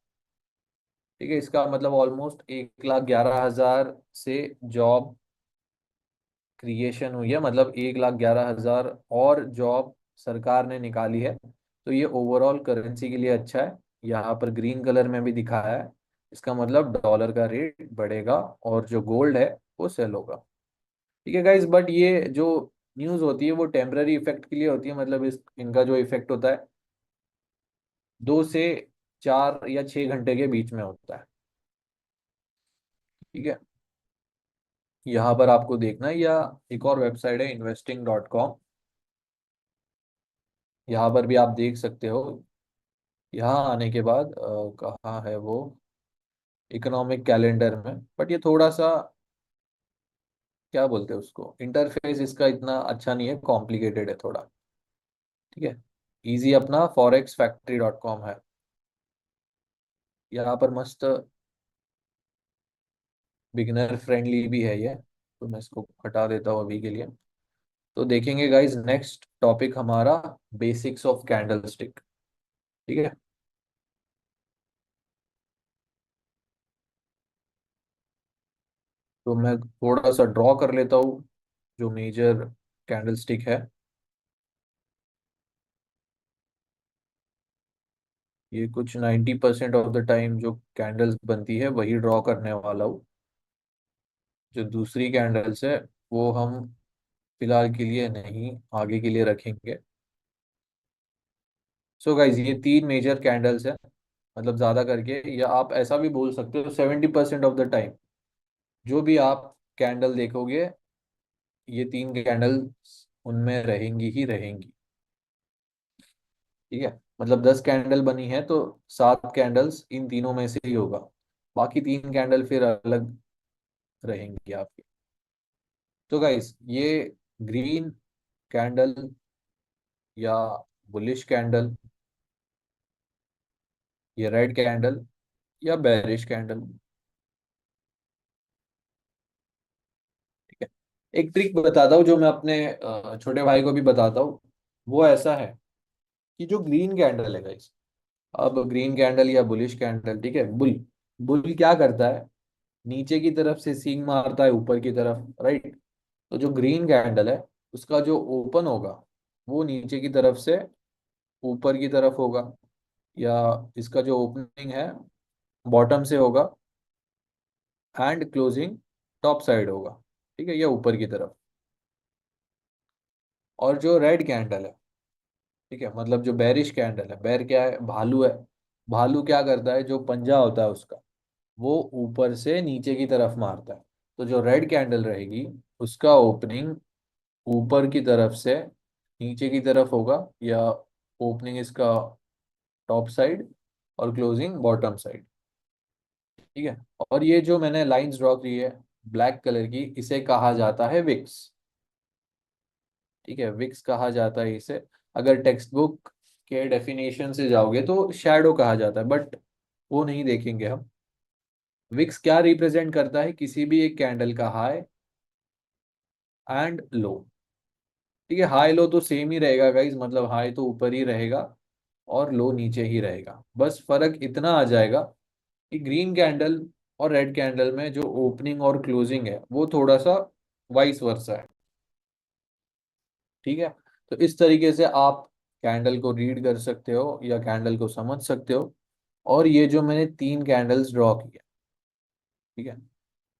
ठीक है, इसका मतलब ऑलमोस्ट 1,11,000 से जॉब क्रिएशन हुई है, मतलब 1,11,000 और जॉब सरकार ने निकाली है। तो ये ओवरऑल करेंसी के लिए अच्छा है। यहाँ पर ग्रीन कलर में भी दिखाया है, इसका मतलब डॉलर का रेट बढ़ेगा और जो गोल्ड है वो सेल होगा। ठीक है गाइस, बट ये जो न्यूज़ होती है वो टेम्पररी इफेक्ट के लिए होती है। मतलब इस इनका जो इफेक्ट होता है 2 से 4 या 6 घंटे के बीच में होता है। ठीक है, यहाँ पर आपको देखना है, या एक और वेबसाइट है investing.com, यहाँ पर भी आप देख सकते हो। यहाँ आने के बाद कहाँ है वो, इकोनॉमिक कैलेंडर में। बट ये थोड़ा सा, क्या बोलते हैं उसको, इंटरफेस इसका इतना अच्छा नहीं है, कॉम्प्लिकेटेड है थोड़ा। ठीक है, इजी अपना forex factory.com है। यहाँ पर मस्त बिगिनर फ्रेंडली भी है ये, तो मैं इसको हटा देता हूँ अभी के लिए। तो देखेंगे गाइज नेक्स्ट टॉपिक हमारा, बेसिक्स ऑफ कैंडल स्टिक। ठीक है, तो मैं थोड़ा सा ड्रॉ कर लेता हूँ जो मेजर कैंडल स्टिक है। ये कुछ 90% ऑफ द टाइम जो कैंडल्स बनती है वही ड्रॉ करने वाला हूँ। जो दूसरी कैंडल्स है वो हम फिलहाल के लिए नहीं, आगे के लिए रखेंगे। सो गाइज ये तीन मेजर कैंडल्स है, मतलब ज्यादा करके, या आप ऐसा भी बोल सकते हो 70% ऑफ द टाइम जो भी आप कैंडल देखोगे, ये तीन कैंडल्स उनमें रहेंगी ही रहेंगी। ठीक है, मतलब 10 कैंडल बनी है तो 7 कैंडल्स इन तीनों में से ही होगा, बाकी तीन कैंडल फिर अलग रहेंगी आपकी। तो गाइस ये ग्रीन कैंडल या बुलिश कैंडल, ये रेड कैंडल या बेरिश कैंडल। ठीक है, एक ट्रिक बताता हूँ जो मैं अपने छोटे भाई को भी बताता हूँ। वो ऐसा है कि जो ग्रीन कैंडल है गाइस, अब ग्रीन कैंडल या बुलिश कैंडल, ठीक है, बुल बुल क्या करता है, नीचे की तरफ से सींग मारता है ऊपर की तरफ, राइट। तो जो ग्रीन कैंडल है उसका जो ओपन होगा वो नीचे की तरफ से ऊपर की तरफ होगा, या इसका जो ओपनिंग है बॉटम से होगा, एंड क्लोजिंग टॉप साइड होगा। ठीक है, या ऊपर की तरफ। और जो रेड कैंडल है, ठीक है, मतलब जो बेरिश कैंडल है, बेर क्या है, भालू है। भालू क्या करता है, जो पंजा होता है उसका वो ऊपर से नीचे की तरफ मारता है। तो जो रेड कैंडल रहेगी उसका ओपनिंग ऊपर की तरफ से नीचे की तरफ होगा, या ओपनिंग इसका टॉप साइड और क्लोजिंग बॉटम साइड। ठीक है, और ये जो मैंने लाइंस ड्रॉ की है ब्लैक कलर की, इसे कहा जाता है विक्स। ठीक है, विक्स कहा जाता है इसे। अगर टेक्स्ट बुक के डेफिनेशन से जाओगे तो शैडो कहा जाता है, बट वो नहीं देखेंगे हम। विक्स क्या रिप्रेजेंट करता है, किसी भी एक कैंडल का हाई एंड लो। ठीक है, हाई लो तो सेम ही रहेगा गाइज, मतलब हाई तो ऊपर ही रहेगा और लो नीचे ही रहेगा, बस फर्क इतना आ जाएगा कि ग्रीन कैंडल और रेड कैंडल में जो ओपनिंग और क्लोजिंग है वो थोड़ा सा वाइस वर्सा है। ठीक है, तो इस तरीके से आप कैंडल को रीड कर सकते हो या कैंडल को समझ सकते हो। और ये जो मैंने तीन कैंडल्स ड्रॉ किया, ठीक है,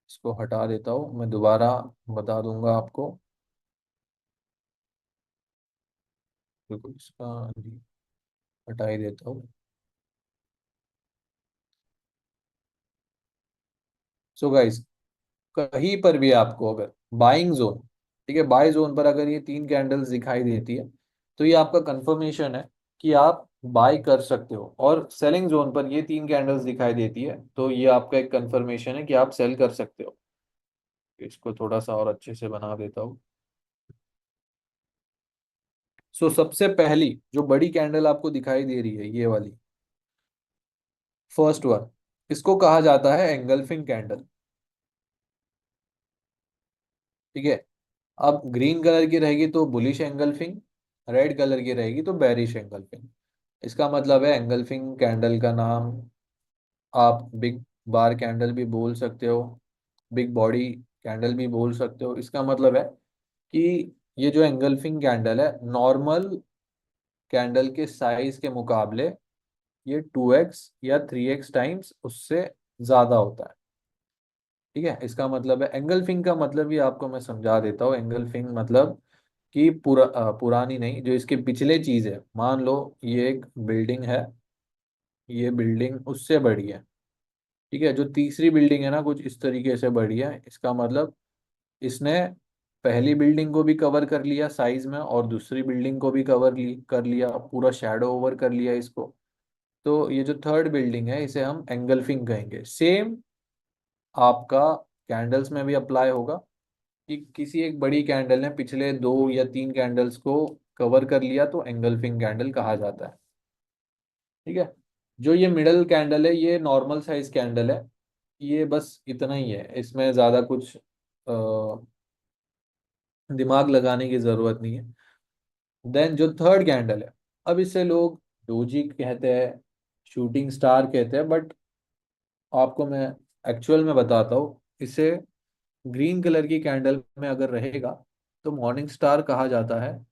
इसको हटा देता हूँ, मैं दोबारा बता दूंगा आपको। बिल्कुल, इसका जी हटा ही देता हूँ। सो गाइस, कहीं पर भी आपको अगर बाइंग जोन, ठीक है, बाय जोन पर अगर ये तीन कैंडल्स दिखाई देती है तो ये आपका कंफर्मेशन है कि आप बाय कर सकते हो। और सेलिंग जोन पर ये तीन कैंडल्स दिखाई देती है तो ये आपका एक कंफर्मेशन है कि आप सेल कर सकते हो। इसको थोड़ा सा और अच्छे से बना देता हूँ। सो सबसे पहली जो बड़ी कैंडल आपको दिखाई दे रही है, ये वाली फर्स्ट वन, इसको कहा जाता है एंगल्फिंग कैंडल। ठीक है, अब ग्रीन कलर की रहेगी तो बुलिश एंगल्फिंग, रेड कलर की रहेगी तो बेरिश एंगल्फिंग। इसका मतलब है एंगल्फिंग कैंडल का नाम आप बिग बार कैंडल भी बोल सकते हो, बिग बॉडी कैंडल भी बोल सकते हो। इसका मतलब है कि ये जो एंगल्फिंग कैंडल है नॉर्मल कैंडल के साइज के मुकाबले ये 2x या 3x टाइम्स उससे ज्यादा होता है। ठीक है, इसका मतलब है एंगल्फिंग का मतलब भी आपको मैं समझा देता हूँ। एंगल्फिंग मतलब कि पुरानी नहीं, जो इसके पिछले चीज है, मान लो ये एक बिल्डिंग है, ये बिल्डिंग उससे बड़ी है। ठीक है, जो तीसरी बिल्डिंग है ना कुछ इस तरीके से बड़ी है, इसका मतलब इसने पहली बिल्डिंग को भी कवर कर लिया साइज में और दूसरी बिल्डिंग को भी कर लिया, पूरा शैडो ओवर कर लिया इसको। तो ये जो थर्ड बिल्डिंग है इसे हम एंगल्फिंग कहेंगे। सेम आपका कैंडल्स में भी अप्लाई होगा कि किसी एक बड़ी कैंडल ने पिछले 2 या 3 कैंडल्स को कवर कर लिया तो एंगल्फिंग कैंडल कहा जाता है। ठीक है, जो ये मिडल कैंडल है ये नॉर्मल साइज कैंडल है, ये बस इतना ही है, इसमें ज़्यादा कुछ दिमाग लगाने की ज़रूरत नहीं है। देन जो थर्ड कैंडल है, अब इसे लोग डोजी कहते हैं, शूटिंग स्टार कहते हैं, बट आपको मैं एक्चुअल में बताता हूँ, इसे ग्रीन कलर की कैंडल में अगर रहेगा तो मॉर्निंग स्टार कहा जाता है,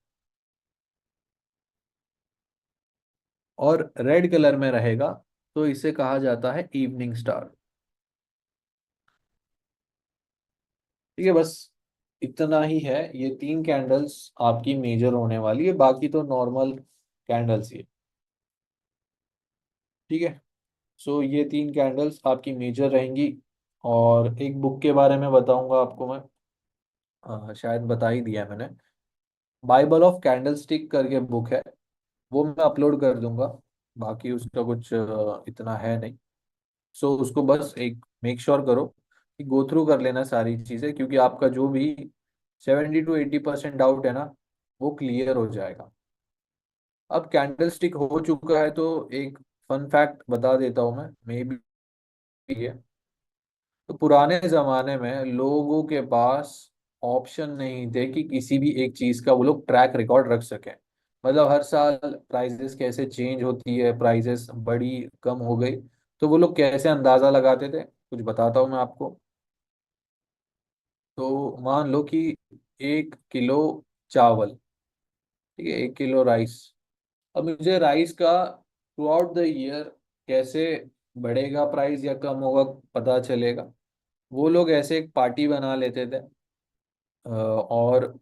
और रेड कलर में रहेगा तो इसे कहा जाता है इवनिंग स्टार। ठीक है, बस इतना ही है। ये तीन कैंडल्स आपकी मेजर होने वाली है, बाकी तो नॉर्मल कैंडल्स ही है। ठीक है, सो ये तीन कैंडल्स आपकी मेजर रहेंगी। और एक बुक के बारे में बताऊंगा आपको मैं, शायद बता ही दिया है मैंने। बाइबल ऑफ कैंडल स्टिक करके बुक है, वो मैं अपलोड कर दूंगा। बाकी उसका कुछ इतना है नहीं। सो उसको बस एक मेक श्योर करो कि गो थ्रू कर लेना सारी चीज़ें, क्योंकि आपका जो भी 70 to 80% डाउट है ना, वो क्लियर हो जाएगा। अब कैंडल स्टिक हो चुका है तो एक फन फैक्ट बता देता हूँ मैं, मे बी है। तो पुराने जमाने में लोगों के पास ऑप्शन नहीं थे कि किसी भी एक चीज का वो लोग ट्रैक रिकॉर्ड रख सकें। मतलब हर साल प्राइजेस कैसे चेंज होती है, प्राइजेस बड़ी कम हो गई, तो वो लोग कैसे अंदाजा लगाते थे, कुछ बताता हूँ मैं आपको। तो मान लो कि 1 किलो चावल, ठीक है, 1 किलो राइस। अब मुझे राइस का थ्रू आउट द ईयर कैसे बढ़ेगा प्राइस या कम होगा पता चलेगा। वो लोग ऐसे एक पार्टी बना लेते थे, और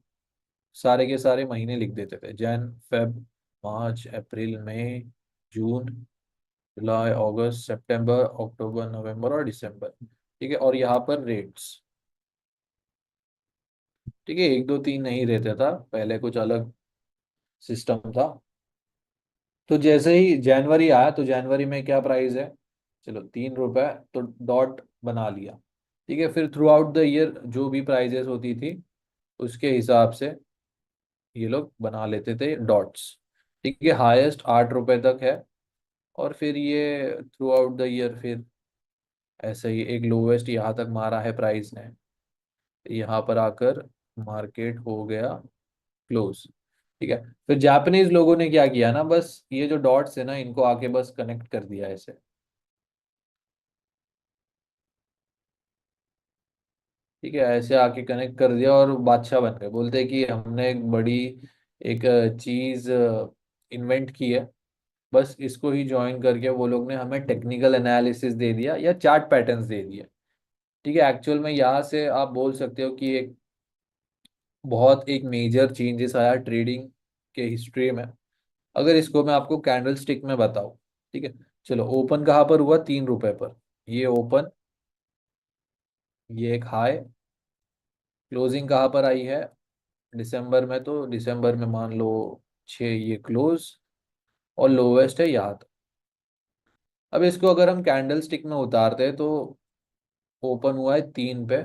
सारे के सारे महीने लिख देते थे, जैन फेब मार्च अप्रैल मई जून जुलाई अगस्त सितंबर अक्टूबर नवंबर और दिसंबर। ठीक है, और यहाँ पर रेट्स। ठीक है, 1 2 3 नहीं रहता था, पहले कुछ अलग सिस्टम था। तो जैसे ही जनवरी आया तो जनवरी में क्या प्राइस है, चलो 3 रुपए, तो डॉट बना लिया। ठीक है, फिर थ्रू आउट द ईयर जो भी प्राइजेस होती थी उसके हिसाब से ये लोग बना लेते थे डॉट्स। ठीक है, हाईएस्ट 8 रुपए तक है। और फिर ये थ्रू आउट द ईयर फिर ऐसे ही एक लोवेस्ट यहाँ तक मारा है प्राइस ने, यहाँ पर आकर मार्केट हो गया क्लोज। ठीक है, फिर जापानीज लोगों ने क्या किया ना, बस ये जो डॉट्स है ना इनको आके बस कनेक्ट कर दिया ऐसे। ठीक है, ऐसे आके कनेक्ट कर दिया और बादशाह बन गए, बोलते हैं कि हमने एक बड़ी एक चीज इन्वेंट की है। बस इसको ही ज्वाइन करके वो लोग ने हमें टेक्निकल एनालिसिस दे दिया या चार्ट पैटर्न्स दे दिए। ठीक है, एक्चुअल में यहाँ से आप बोल सकते हो कि एक बहुत एक मेजर चेंजेस आया ट्रेडिंग के हिस्ट्री में। अगर इसको मैं आपको कैंडल स्टिक में बताऊं, ठीक है, चलो ओपन कहाँ पर हुआ, 3 रुपए पर। ये ओपन, ये एक हाई, क्लोजिंग कहाँ पर आई है दिसंबर में, तो दिसंबर में मान लो 6, ये क्लोज, और लोवेस्ट है यहाँ तक। अब इसको अगर हम कैंडल स्टिक में उतारते हैं तो ओपन हुआ है 3 पे,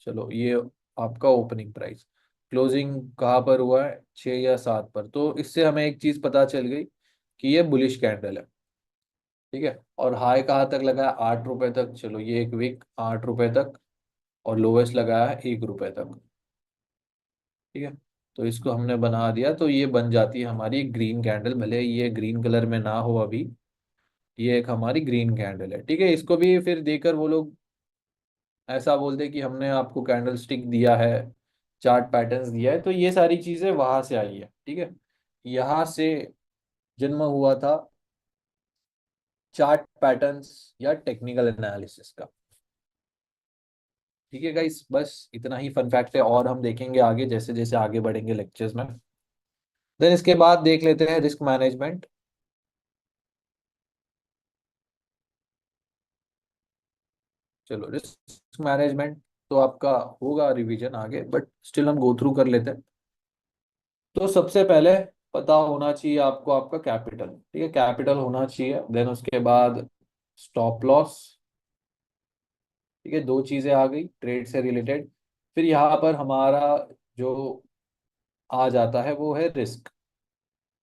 चलो ये आपका ओपनिंग प्राइस, क्लोजिंग कहाँ पर हुआ है 6 या 7 पर, तो इससे हमें एक चीज पता चल गई कि ये बुलिश कैंडल है। ठीक है, और हाई कहाँ तक लगा है 8 रुपए तक, चलो ये एक वीक 8 रुपए तक, और लोवेस्ट लगाया है 1 रुपए तक। ठीक है, तो इसको हमने बना दिया तो ये बन जाती है हमारी ग्रीन कैंडल, भले ये ग्रीन कलर में ना हो अभी। ये एक हमारी ग्रीन कैंडल है। ठीक है, इसको भी फिर देकर वो लोग ऐसा बोलते कि हमने आपको कैंडल स्टिक दिया है, चार्ट पैटर्न्स दिया है, तो ये सारी चीजें वहां से आई है। ठीक है, यहाँ से जन्म हुआ था चार्ट पैटर्न्स या टेक्निकल एनालिसिस का। ठीक है गाइस, बस इतना ही फन फैक्ट है, और हम देखेंगे आगे जैसे जैसे आगे बढ़ेंगे लेक्चर्स में। देन इसके बाद देख लेते हैं रिस्क मैनेजमेंट। चलो रिस्क मैनेजमेंट तो आपका होगा रिवीजन आगे, बट स्टिल हम गो थ्रू कर लेते हैं। तो सबसे पहले पता होना चाहिए आपको आपका कैपिटल। ठीक है, कैपिटल होना चाहिए, देन उसके बाद स्टॉप लॉस। ठीक है, दो चीजें आ गई ट्रेड से रिलेटेड। फिर यहाँ पर हमारा जो आ जाता है वो है रिस्क।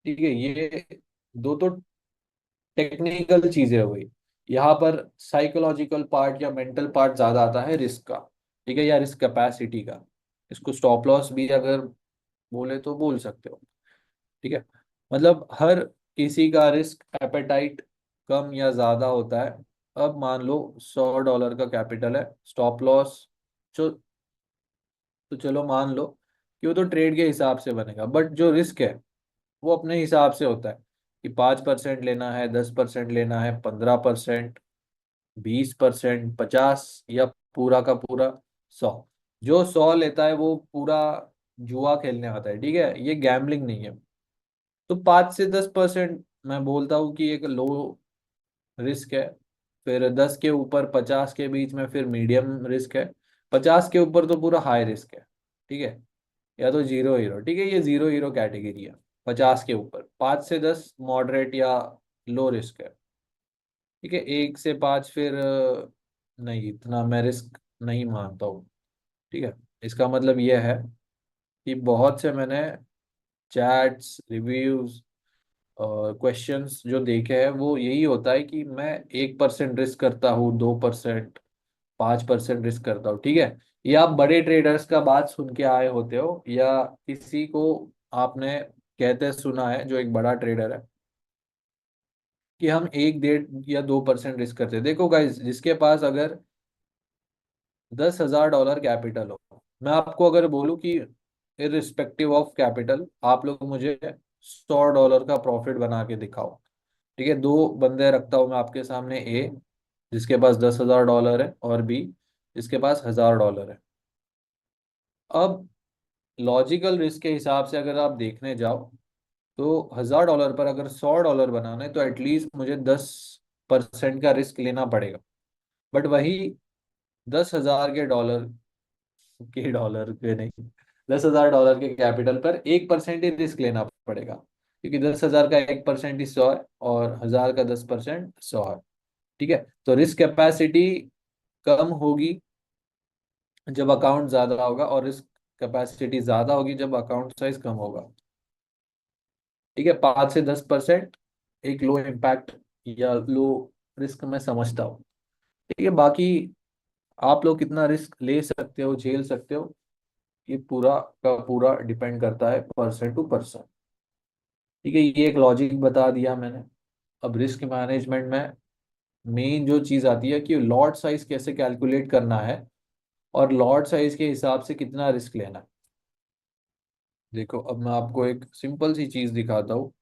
ठीक है, ये दो तो टेक्निकल चीजें हो गई। यहाँ पर साइकोलॉजिकल पार्ट या मेंटल पार्ट ज्यादा आता है रिस्क का। ठीक है, या रिस्क कैपेसिटी का। इसको स्टॉप लॉस भी अगर बोले तो बोल सकते हो। ठीक है, मतलब हर किसी का रिस्क एपेटाइट कम या ज्यादा होता है। अब मान लो $100 का कैपिटल है, स्टॉप लॉस जो, तो चलो मान लो कि वो तो ट्रेड के हिसाब से बनेगा, बट जो रिस्क है वो अपने हिसाब से होता है कि 5% लेना है, 10% लेना है, 15%, 20%, 50, या पूरा का पूरा 100। जो 100 लेता है वो पूरा जुआ खेलने आता है, ठीक है, ये गैम्बलिंग नहीं है। तो 5 से 10% मैं बोलता हूँ कि एक लो रिस्क है। फिर 10 के ऊपर 50 के बीच में फिर मीडियम रिस्क है। 50 के ऊपर तो पूरा हाई रिस्क है, ठीक है, या तो जीरो हीरो, ठीक है, ये जीरो हीरो कैटेगरी है। 50 के ऊपर 5 से 10 मॉडरेट या लो रिस्क है, ठीक है। 1 से 5 फिर नहीं, इतना मैं रिस्क नहीं मानता हूँ, ठीक है। इसका मतलब ये है कि बहुत से मैंने चैट्स, रिव्यूज और क्वेश्चंस जो देखे हैं, वो यही होता है कि मैं 1% रिस्क करता हूँ, 2%, 5% रिस्क करता हूँ, ठीक है। या आप बड़े ट्रेडर्स का बात सुन के आए होते हो, या किसी को आपने कहते सुना है जो एक बड़ा ट्रेडर है कि हम 1, 1.5 या 2% रिस्क करते हैं। देखो गाइस, जिसके पास अगर $10,000 कैपिटल हो, मैं आपको अगर बोलूँ कि इररिस्पेक्टिव ऑफ कैपिटल आप लोग मुझे $100 का प्रॉफिट बना के दिखाओ, ठीक है। दो बंदे रखता हूँ मैं आपके सामने, ए जिसके पास $10,000 है, और बी जिसके पास $1,000 है। अब लॉजिकल रिस्क के हिसाब से अगर आप देखने जाओ, तो $1,000 पर अगर $100 बनाना है तो एटलीस्ट मुझे 10% का रिस्क लेना पड़ेगा। बट वही 10,000 के डॉलर के नहीं, $10,000 के कैपिटल पर 1% ही रिस्क लेना पड़ेगा, क्योंकि 10,000 का 1% ही 100 है, और 1,000 का 10% 100 है, ठीक है। तो रिस्क कैपेसिटी कम होगी जब अकाउंट ज्यादा होगा, और रिस्क कैपेसिटी ज्यादा होगी जब अकाउंट साइज कम होगा, ठीक है। 5 से 10% एक लो इम्पैक्ट या लो रिस्क मैं समझता हूँ, ठीक है। बाकी आप लोग कितना रिस्क ले सकते हो, झेल सकते हो, ये पूरा का पूरा डिपेंड करता है पर्सन टू पर्सन, ठीक है। ये एक लॉजिक बता दिया मैंने। अब रिस्क मैनेजमेंट में मेन जो चीज आती है कि लॉट साइज कैसे कैलकुलेट करना है, और लॉट साइज के हिसाब से कितना रिस्क लेना है। देखो, अब मैं आपको एक सिंपल सी चीज दिखाता हूँ,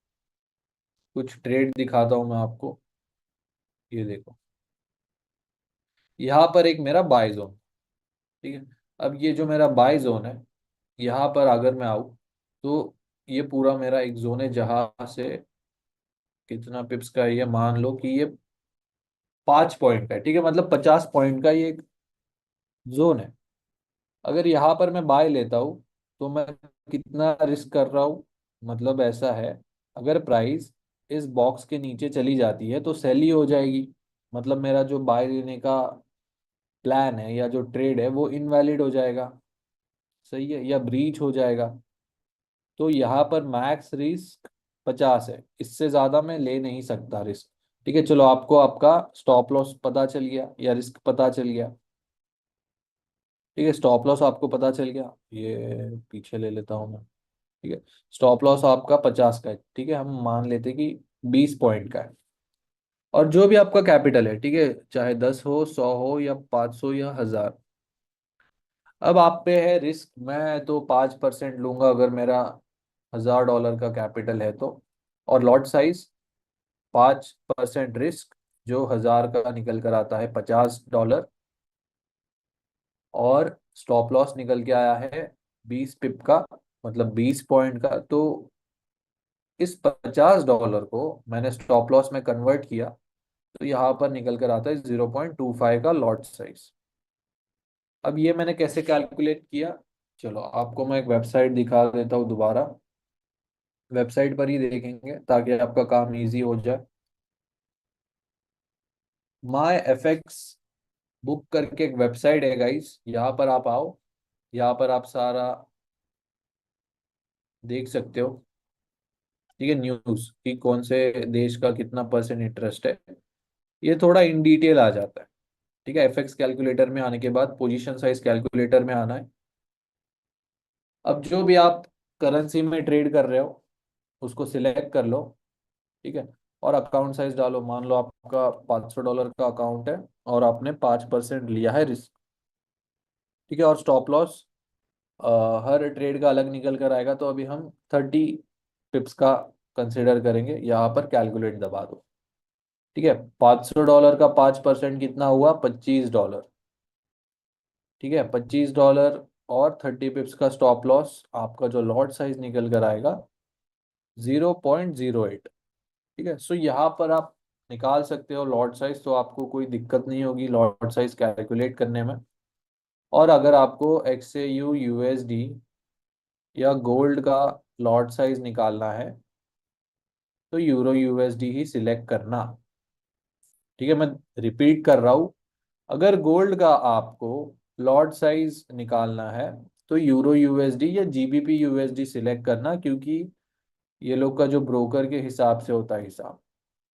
कुछ ट्रेड दिखाता हूँ मैं आपको। ये देखो, यहाँ पर एक मेरा बाय जोन, ठीक है। अब ये जो मेरा बाय जोन है, यहाँ पर अगर मैं आऊँ, तो ये पूरा मेरा एक जोन है जहां से कितना पिप्स का है, ये मान लो कि ये 5 पॉइंट का है, ठीक है, मतलब 50 पॉइंट का ये एक जोन है। अगर यहाँ पर मैं बाय लेता हूँ, तो मैं कितना रिस्क कर रहा हूँ, मतलब ऐसा है, अगर प्राइस इस बॉक्स के नीचे चली जाती है तो सेल ही हो जाएगी, मतलब मेरा जो बाय लेने का प्लान है या जो ट्रेड है वो इनवैलिड हो जाएगा, सही है, या ब्रीच हो जाएगा। तो यहाँ पर मैक्स रिस्क 50 है, इससे ज्यादा मैं ले नहीं सकता रिस्क, ठीक है। चलो, आपको आपका स्टॉप लॉस पता चल गया या रिस्क पता चल गया, ठीक है। स्टॉप लॉस आपको पता चल गया, ये पीछे ले लेता हूँ मैं, ठीक है। स्टॉप लॉस आपका 50 का है, ठीक है, हम मान लेते हैं कि 20 पॉइंट का है। और जो भी आपका कैपिटल है, ठीक है, चाहे 10 हो, 100 हो, या 500 या 1,000, अब आप पे है रिस्क। मैं तो 5% लूंगा अगर मेरा $1,000 का कैपिटल है तो, और लॉट साइज 5% रिस्क, जो 1,000 का निकल कर आता है $50, और स्टॉप लॉस निकल के आया है 20 पिप का, मतलब 20 पॉइंट का। तो इस $50 को मैंने स्टॉप लॉस में कन्वर्ट किया, तो यहाँ पर निकल कर आता है 0.25 का लॉट साइज। अब ये मैंने कैसे कैलकुलेट किया, चलो आपको मैं एक वेबसाइट दिखा देता हूँ दोबारा। वेबसाइट पर ही देखेंगे ताकि आपका काम इजी हो जाए। माई एफ एक्स बुक करके एक वेबसाइट है गाइस, यहाँ पर आप आओ, यहाँ पर आप सारा देख सकते हो, ठीक है, न्यूज कि कौन से देश का कितना परसेंट इंटरेस्ट है। ये थोड़ा इन डिटेल आ जाता है, ठीक है। एफएक्स कैलकुलेटर में आने के बाद पोजीशन साइज कैलकुलेटर में आना है। अब जो भी आप करेंसी में ट्रेड कर रहे हो उसको सिलेक्ट कर लो, ठीक है, और अकाउंट साइज डालो। मान लो आपका $500 का अकाउंट है, और आपने 5% लिया है रिस्क, ठीक है, और स्टॉप लॉस हर ट्रेड का अलग निकल कर आएगा, तो अभी हम 30 पिप्स का कंसिडर करेंगे। यहाँ पर कैलकुलेट दबा दो, ठीक है। $500 का 5% कितना हुआ, $25, ठीक है, $25 और 30 पिप्स का स्टॉप लॉस, आपका जो लॉट साइज निकल कर आएगा 0.08। ठीक है, सो यहाँ पर आप निकाल सकते हो लॉट साइज, तो आपको कोई दिक्कत नहीं होगी लॉट साइज कैलकुलेट करने में। और अगर आपको XAU USD या गोल्ड का लॉट साइज निकालना है तो यूरो USD ही सिलेक्ट करना। ठीक है, मैं रिपीट कर रहा हूँ, अगर गोल्ड का आपको लॉट साइज निकालना है तो यूरो USD या GBP USD सिलेक्ट करना, क्योंकि ये लोग का जो ब्रोकर के हिसाब से होता है हिसाब।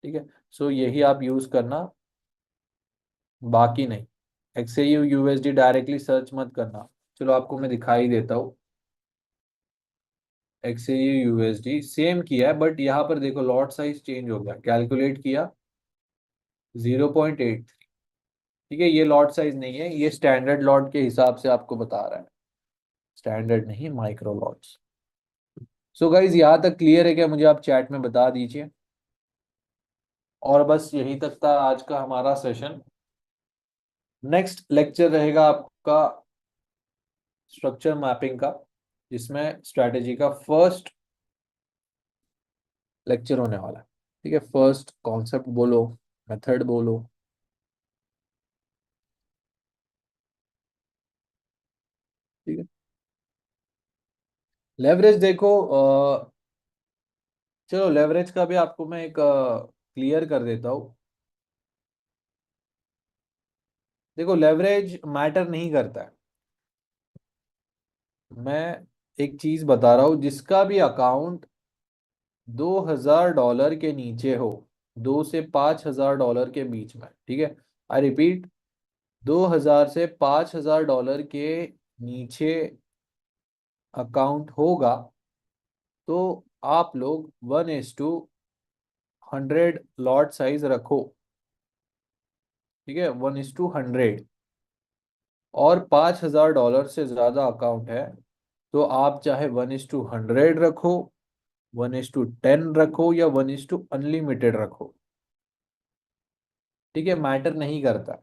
ठीक है, सो यही आप यूज करना, बाकी नहीं। XAU USD डायरेक्टली सर्च मत करना। चलो आपको मैं दिखाई देता हूँ। XAU USD सेम किया है, बट यहाँ पर देखो लॉट साइज चेंज हो गया, कैलकुलेट किया 0.8। ठीक है, ये लॉट साइज नहीं है, ये स्टैंडर्ड लॉट के हिसाब से आपको बता रहा है, स्टैंडर्ड नहीं, माइक्रो लॉट्स। सो गाइज यहाँ तक क्लियर है क्या, मुझे आप चैट में बता दीजिए। और बस यही तक था आज का हमारा सेशन। नेक्स्ट लेक्चर रहेगा आपका स्ट्रक्चर मैपिंग का, जिसमें स्ट्रैटेजी का फर्स्ट लेक्चर होने वाला है। ठीक है, फर्स्ट कॉन्सेप्ट बोलो, मेथड बोलो। ठीक है, लेवरेज देखो, चलो लेवरेज का भी आपको मैं एक क्लियर कर देता हूँ। देखो लेवरेज मैटर नहीं करता है, मैं एक चीज बता रहा हूँ, जिसका भी अकाउंट $2,000 के नीचे हो, 2 से 5,000 के बीच में, ठीक है, आई रिपीट, 2,000 से 5,000 के नीचे अकाउंट होगा तो आप लोग 1:100 लॉट साइज रखो। ठीक है, 1:100। और $5,000 से ज्यादा अकाउंट है तो आप चाहे 1:100 रखो, 1:10 रखो, या 1:अनलिमिटेड रखो। ठीक है, मैटर नहीं करता।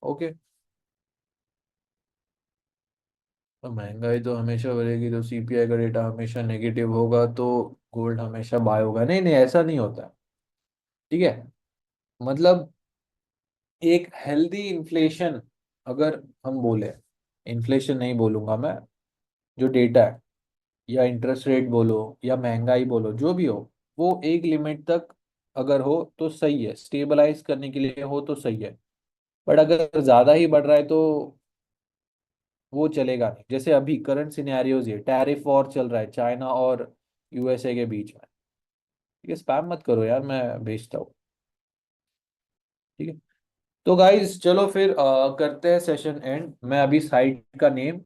ओके, तो महंगाई तो हमेशा बढ़ेगी तो CPI का डेटा हमेशा नेगेटिव होगा तो गोल्ड हमेशा बाय होगा? नहीं नहीं, ऐसा नहीं होता। ठीक है, मतलब एक हेल्दी इन्फ्लेशन, अगर हम बोले, इन्फ्लेशन नहीं बोलूंगा मैं, जो डेटा है, या इंटरेस्ट रेट बोलो या महंगाई बोलो, जो भी हो, वो एक लिमिट तक अगर हो तो सही है, स्टेबलाइज करने के लिए हो तो सही है। बट अगर ज्यादा ही बढ़ रहा है तो वो चलेगा नहीं। जैसे अभी करंट सिनेरियोज, ये टैरिफ वॉर चल रहा है चाइना और USA के बीच में। ठीक है, स्पैम मत करो यार, मैं भेजता हूँ। ठीक है, तो गाइज चलो फिर करते हैं सेशन एंड। मैं अभी साइट का नेम,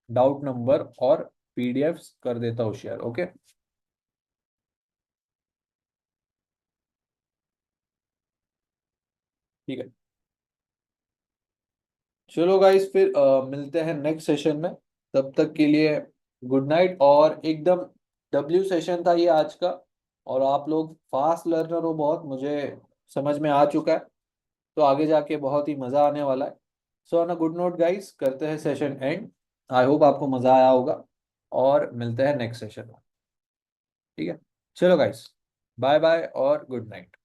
डाउट नंबर और PDFs कर देता हूँ शेयर। ओके, ठीक है, चलो गाइज फिर मिलते हैं नेक्स्ट सेशन में। तब तक के लिए गुड नाइट। और एकदम W सेशन था ये आज का, और आप लोग फास्ट लर्नर हो बहुत, मुझे समझ में आ चुका है, तो आगे जाके बहुत ही मज़ा आने वाला है। So on a good note guys, करते हैं सेशन एंड। आई होप आपको मज़ा आया होगा, और मिलते हैं नेक्स्ट सेशन में। ठीक है, चलो गाइस, बाय बाय और गुड नाइट।